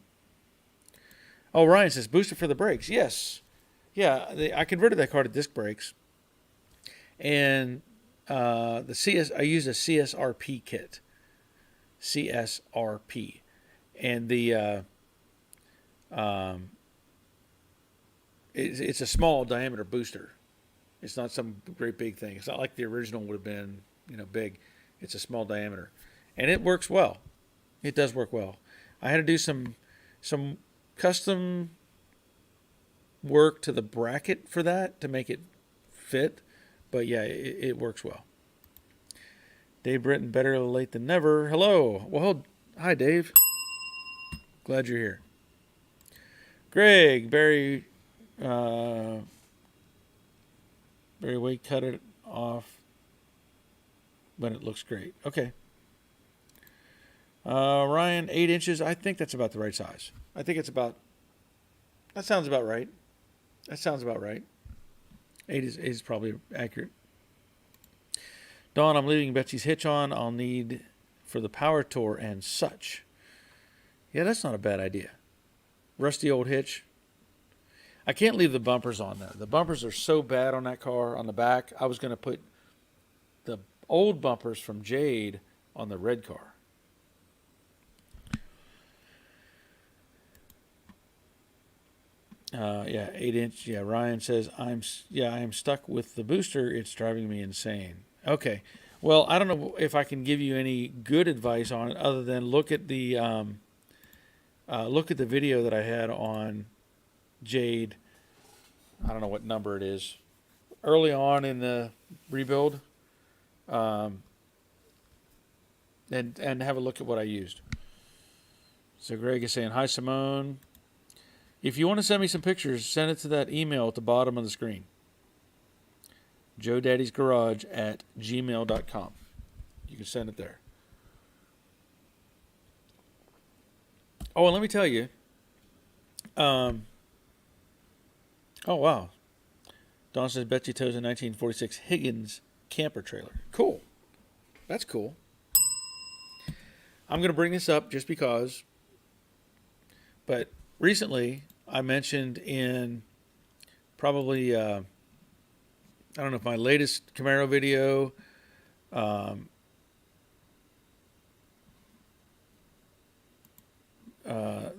Oh, Ryan says, booster for the brakes. Yes. Yeah, I converted that car to disc brakes. And I used a CSRP kit. CSRP. And it's a small diameter booster. It's not some great big thing. It's not like the original would have been, big. It's a small diameter. And it works well. It does work well. I had to do some custom work to the bracket for that to make it fit. But yeah, it works well. Dave Britton, better late than never. Hello. Well, hi, Dave. Glad you're here. Greg, Barry Way cut it off when it looks great. Okay. Ryan, 8 inches. I think that's about the right size. That sounds about right. 8 is probably accurate. Dawn, I'm leaving Betsy's hitch on. I'll need for the power tour and such. Yeah, that's not a bad idea. Rusty old hitch. I can't leave the bumpers on there. The bumpers are so bad on that car on the back. I was going to put the old bumpers from Jade on the red car. Yeah, 8 inch. Yeah, Ryan says I am stuck with the booster. It's driving me insane. Okay, well, I don't know if I can give you any good advice on it other than look at the video that I had on Jade. I don't know what number it is. Early on in the rebuild, and have a look at what I used. So Greg is saying, hi, Simone. If you want to send me some pictures, send it to that email at the bottom of the screen. joedaddysgarage@gmail.com. You can send it there. Oh, and let me tell you. Oh, wow. Don says Betsy tows a 1946 Higgins camper trailer. Cool. That's cool. I'm going to bring this up just because. But recently, I mentioned in probably, I don't know if my latest Camaro video,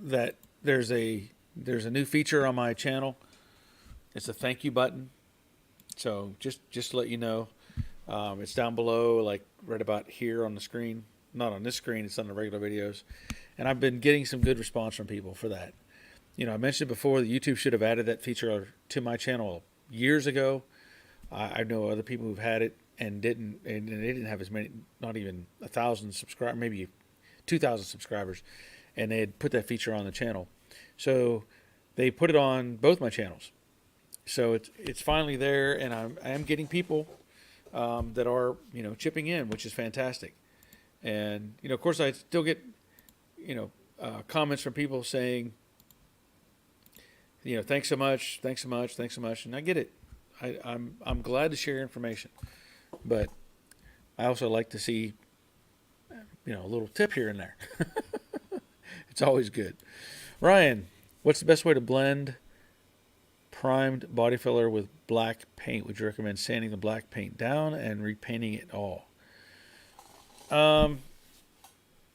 that there's a new feature on my channel. It's a thank you button. So just to let you know, it's down below, like right about here on the screen. Not on this screen, it's on the regular videos. And I've been getting some good response from people for that. I mentioned before that YouTube should have added that feature to my channel years ago. I know other people who've had it and didn't, and they didn't have as many, not even 1,000 subscribers, maybe 2,000 subscribers, and they had put that feature on the channel. So they put it on both my channels. So it's finally there, and I am getting people that are chipping in, which is fantastic. And of course, I still get comments from people saying, thanks so much, and I get it. I'm glad to share information, but I also like to see a little tip here and there. It's always good. Ryan, what's the best way to blend primed body filler with black paint? Would you recommend sanding the black paint down and repainting it all?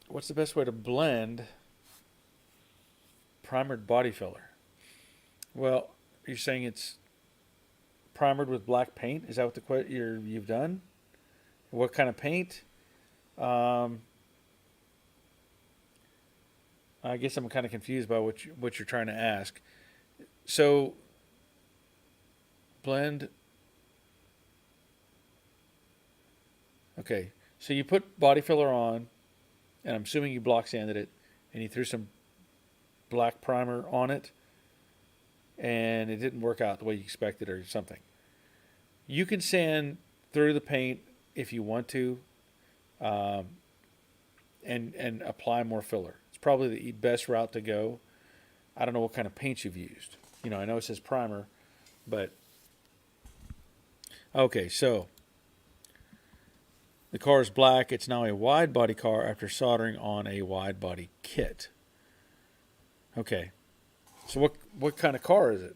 What's the best way to blend primered body filler? Well, you're saying it's primered with black paint? Is that what you've done? What kind of paint? I guess I'm kind of confused by what you're trying to ask. So, blend. Okay, so you put body filler on, and I'm assuming you block sanded it, and you threw some black primer on it, and it didn't work out the way you expected or something. You can sand through the paint if you want to, and apply more filler. It's probably the best route to go. I don't know what kind of paint you've used. I know it says primer, but okay, so the car is black. It's now a wide body car after soldering on a wide body kit. Okay, so what kind of car is it?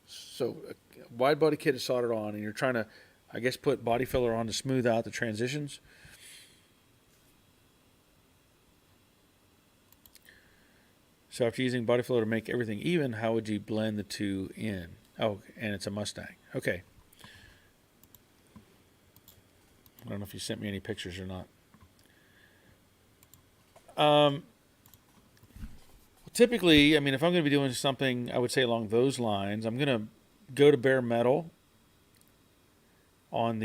So a wide body kit is soldered on, and you're trying to, I guess, put body filler on to smooth out the transitions. So after using body filler to make everything even, how would you blend the two in? Oh, and it's a Mustang. Okay. I don't know if you sent me any pictures or not. Typically, if I'm going to be doing something, I would say along those lines, I'm going to go to bare metal on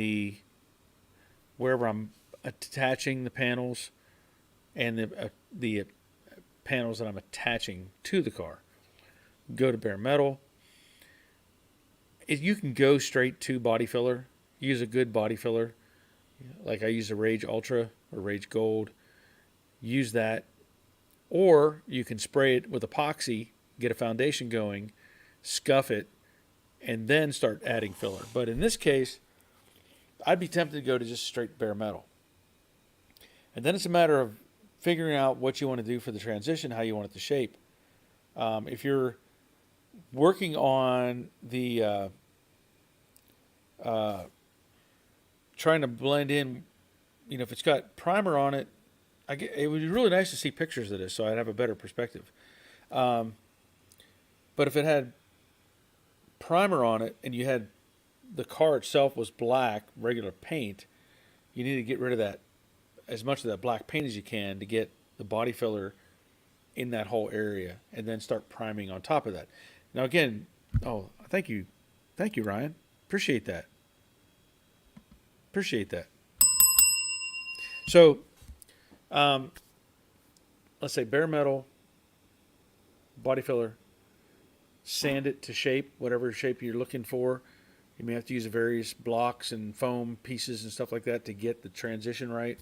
wherever I'm attaching the panels and the panels that I'm attaching to the car. Go to bare metal. If you can go straight to body filler, use a good body filler. Like I use a Rage Ultra or Rage Gold. Use that. Or you can spray it with epoxy, get a foundation going, scuff it, and then start adding filler. But in this case, I'd be tempted to go to just straight bare metal. And then it's a matter of figuring out what you want to do for the transition, how you want it to shape. If you're working on the trying to blend in, if it's got primer on it, it would be really nice to see pictures of this so I'd have a better perspective. But if it had primer on it and you had the car itself was black, regular paint, you need to get rid of that, as much of that black paint as you can to get the body filler in that whole area and then start priming on top of that. Now again, thank you, Ryan. Appreciate that. So, let's say bare metal, body filler, sand it to shape, whatever shape you're looking for. You may have to use various blocks and foam pieces and stuff like that to get the transition right.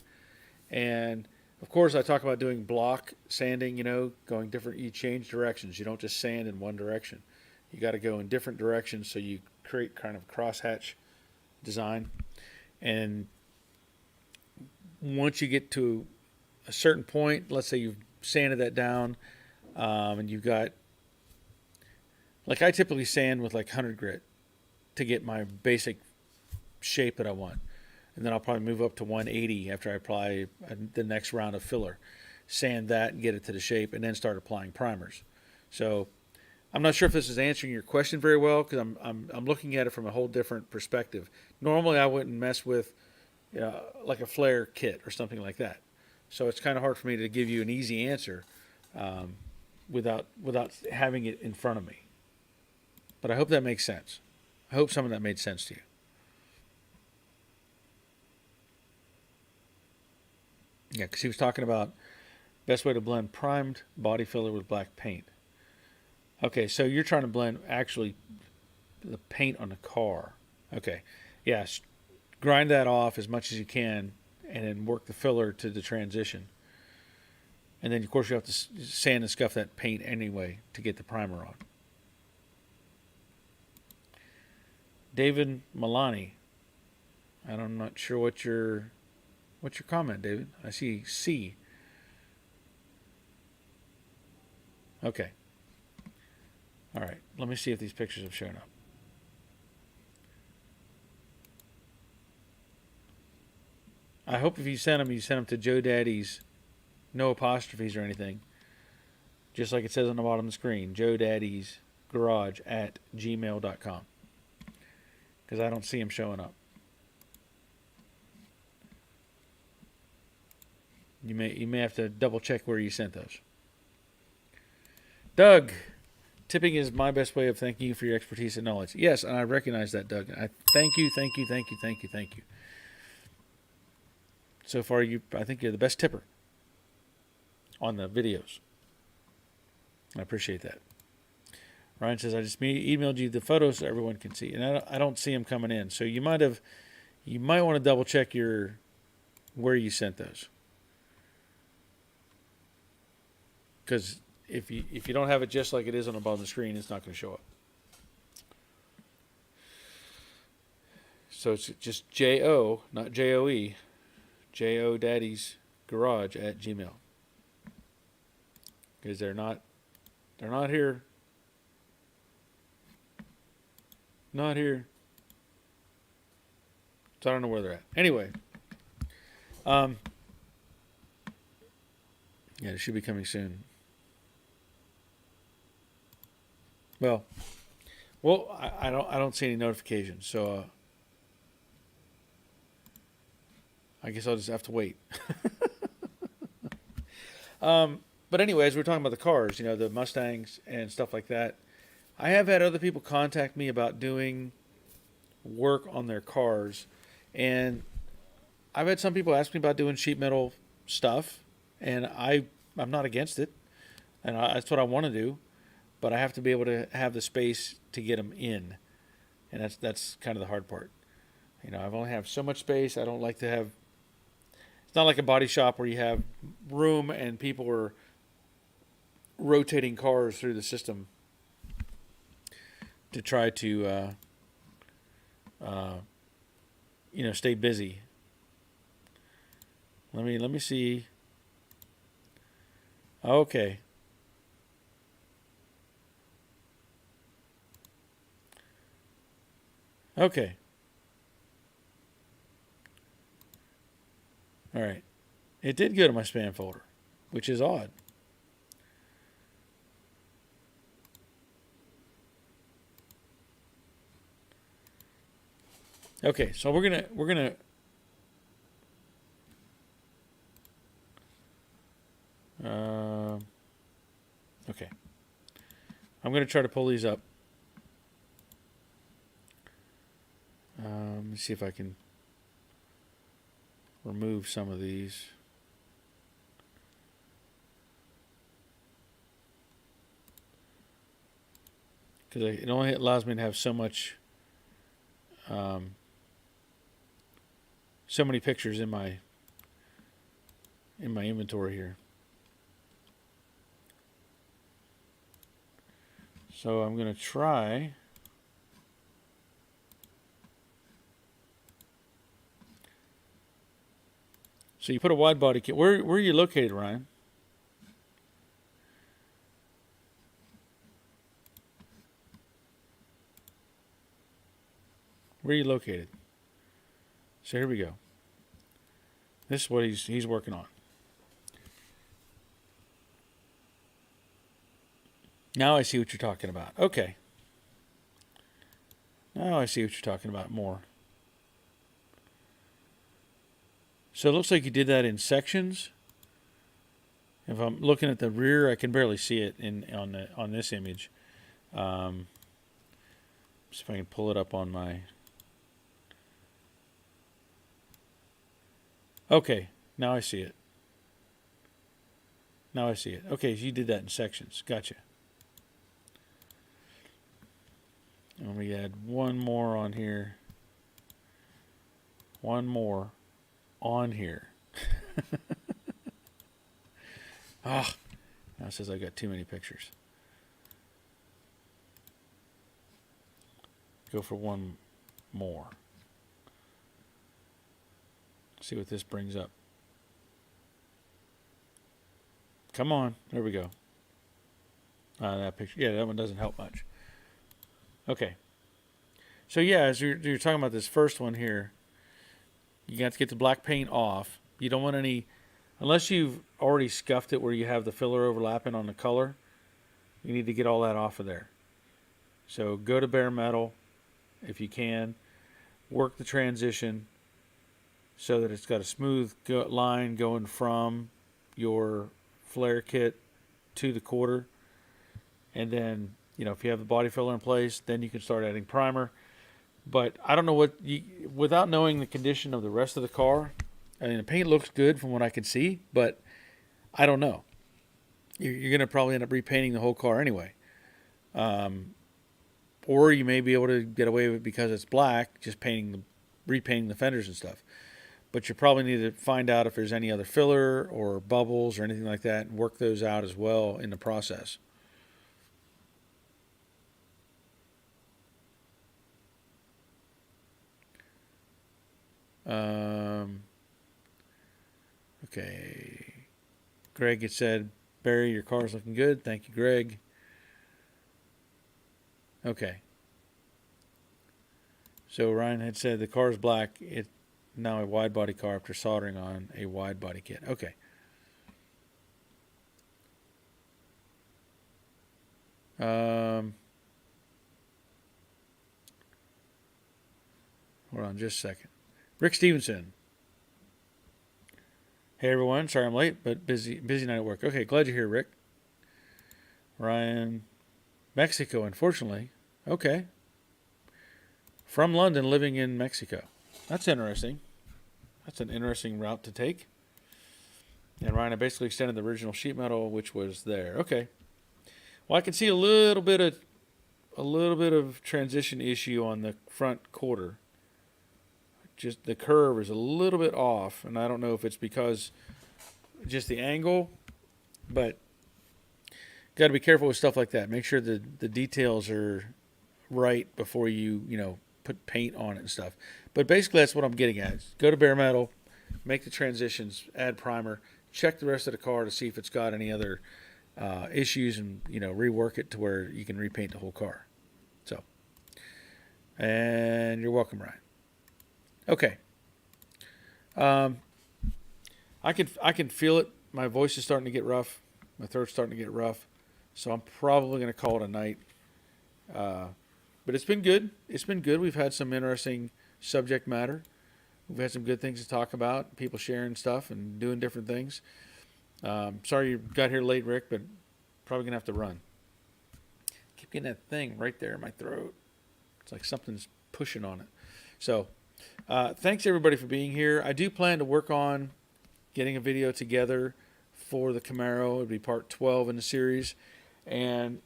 And of course, I talk about doing block sanding, going different, you change directions. You don't just sand in one direction. You got to go in different directions so you create kind of crosshatch design. And once you get to a certain point, let's say you've sanded that down, and you've got, like I typically sand with like 100 grit to get my basic shape that I want. And then I'll probably move up to 180 after I apply the next round of filler. Sand that and get it to the shape, and then start applying primers. So I'm not sure if this is answering your question very well, because I'm looking at it from a whole different perspective. Normally I wouldn't mess with like a flare kit or something like that. So it's kind of hard for me to give you an easy answer without having it in front of me. But I hope that makes sense. I hope some of that made sense to you. Yeah, because he was talking about best way to blend primed body filler with black paint. Okay, so you're trying to blend actually the paint on the car. Okay, yeah, grind that off as much as you can and then work the filler to the transition. And then, of course, you have to sand and scuff that paint anyway to get the primer on. David Milani. I'm not sure what's your comment, David. I see C. Okay. All right. Let me see if these pictures have shown up. I hope if you sent them to Joe Daddy's, no apostrophes or anything. Just like it says on the bottom of the screen, Joe Daddy's Garage at gmail.com. Because I don't see them showing up. You may have to double check where you sent those. Doug, tipping is my best way of thanking you for your expertise and knowledge. Yes, and I recognize that, Doug. I thank you. So far, I think you're the best tipper on the videos. I appreciate that. Ryan says, I just emailed you the photos so everyone can see. And I don't see them coming in. So you might want to double check where you sent those. Because if you don't have it just like it is on the bottom of the screen, it's not going to show up. So it's just J-O, not J-O-E. J-O Daddy's Garage at Gmail. Because they're not here. Not here. So I don't know where they're at. Anyway. Yeah, it should be coming soon. Well, I don't see any notifications, so I guess I'll just have to wait. But anyways, we're talking about the cars, the Mustangs and stuff like that. I have had other people contact me about doing work on their cars, and I've had some people ask me about doing sheet metal stuff, and I'm not against it, and that's what I want to do, but I have to be able to have the space to get them in, and that's kind of the hard part. I've only have so much space. I don't like to have. It's not like a body shop where you have room and people are rotating cars through the system to try to stay busy. Let me see. Okay. Okay. All right. It did go to my spam folder, which is odd. Okay, so we're gonna okay. I'm gonna try to pull these up. Let me see if I can remove some of these. Because it only allows me to have so much, so many pictures in my inventory here. So I'm going to try. So you put a wide body kit. Where are you located, Ryan? Where are you located? So here we go. This is what he's working on. Now I see what you're talking about. Okay. Now I see what you're talking about more. So it looks like you did that in sections. If I'm looking at the rear, I can barely see it on this image. See if I can pull it up on my. Okay, now I see it. Now I see it. Okay, so you did that in sections. Gotcha. Let me add one more on here. One more on here. Now it says I got too many pictures. Go for one more. See what this brings up. Come on. There we go. That picture. Yeah, that one doesn't help much. Okay. So yeah, as you're talking about this first one here, you got to get the black paint off. You don't want any, unless you've already scuffed it where you have the filler overlapping on the color, you need to get all that off of there. So go to bare metal if you can. Work the transition so that it's got a smooth line going from your flare kit to the quarter. And then, if you have the body filler in place, then you can start adding primer. But I don't know without knowing the condition of the rest of the car, I mean, the paint looks good from what I can see, but I don't know. You're going to probably end up repainting the whole car anyway. Or you may be able to get away with it because it's black, just repainting the fenders and stuff. But you probably need to find out if there's any other filler or bubbles or anything like that and work those out as well in the process. Okay. Greg had said, Barry, your car's looking good. Thank you, Greg. Okay. So Ryan had said the car's black. It's now a wide body car after soldering on a wide body kit. Okay. Hold on just a second. Rick Stevenson. Hey everyone, sorry I'm late, but busy night at work. Okay, glad you're here, Rick. Ryan, Mexico, unfortunately. Okay. From London, living in Mexico. That's interesting. That's an interesting route to take. And Ryan, I basically extended the original sheet metal, which was there. Okay. Well, I can see a little bit of transition issue on the front quarter. Just the curve is a little bit off, and I don't know if it's because just the angle, but got to be careful with stuff like that. Make sure the details are right before you put paint on it and stuff. But basically that's what I'm getting at. Go to bare metal, make the transitions, add primer, check the rest of the car to see if it's got any other issues, and rework it to where you can repaint the whole car. So, and you're welcome, Ryan. Okay. I can feel it. My voice is starting to get rough. My throat's starting to get rough. So I'm probably going to call it a night. But it's been good. It's been good. We've had some interesting subject matter. We've had some good things to talk about. People sharing stuff and doing different things. Sorry you got here late, Rick, but probably going to have to run. Keep getting that thing right there in my throat. It's like something's pushing on it. So thanks everybody for being here. I do plan to work on getting a video together for the Camaro. It'll be part 12 in the series. And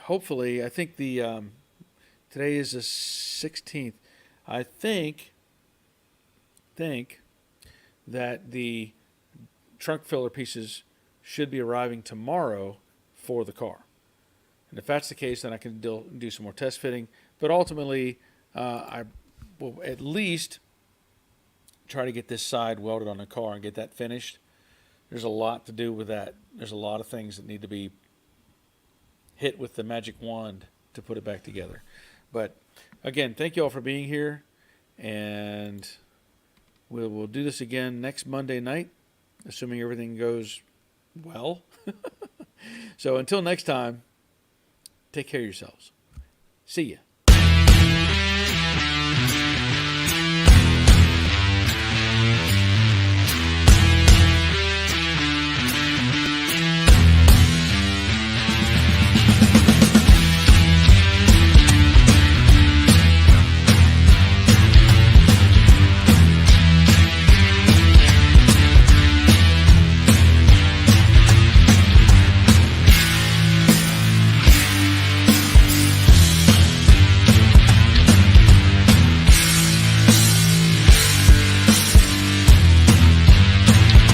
hopefully, I think today is the 16th. I think that the trunk filler pieces should be arriving tomorrow for the car. And if that's the case, then I can do some more test fitting. But ultimately, I will at least try to get this side welded on the car and get that finished. There's a lot to do with that. There's a lot of things that need to be hit with the magic wand to put it back together. But again, thank you all for being here, and we'll do this again next Monday night, assuming everything goes well. So until next time, take care of yourselves. See ya.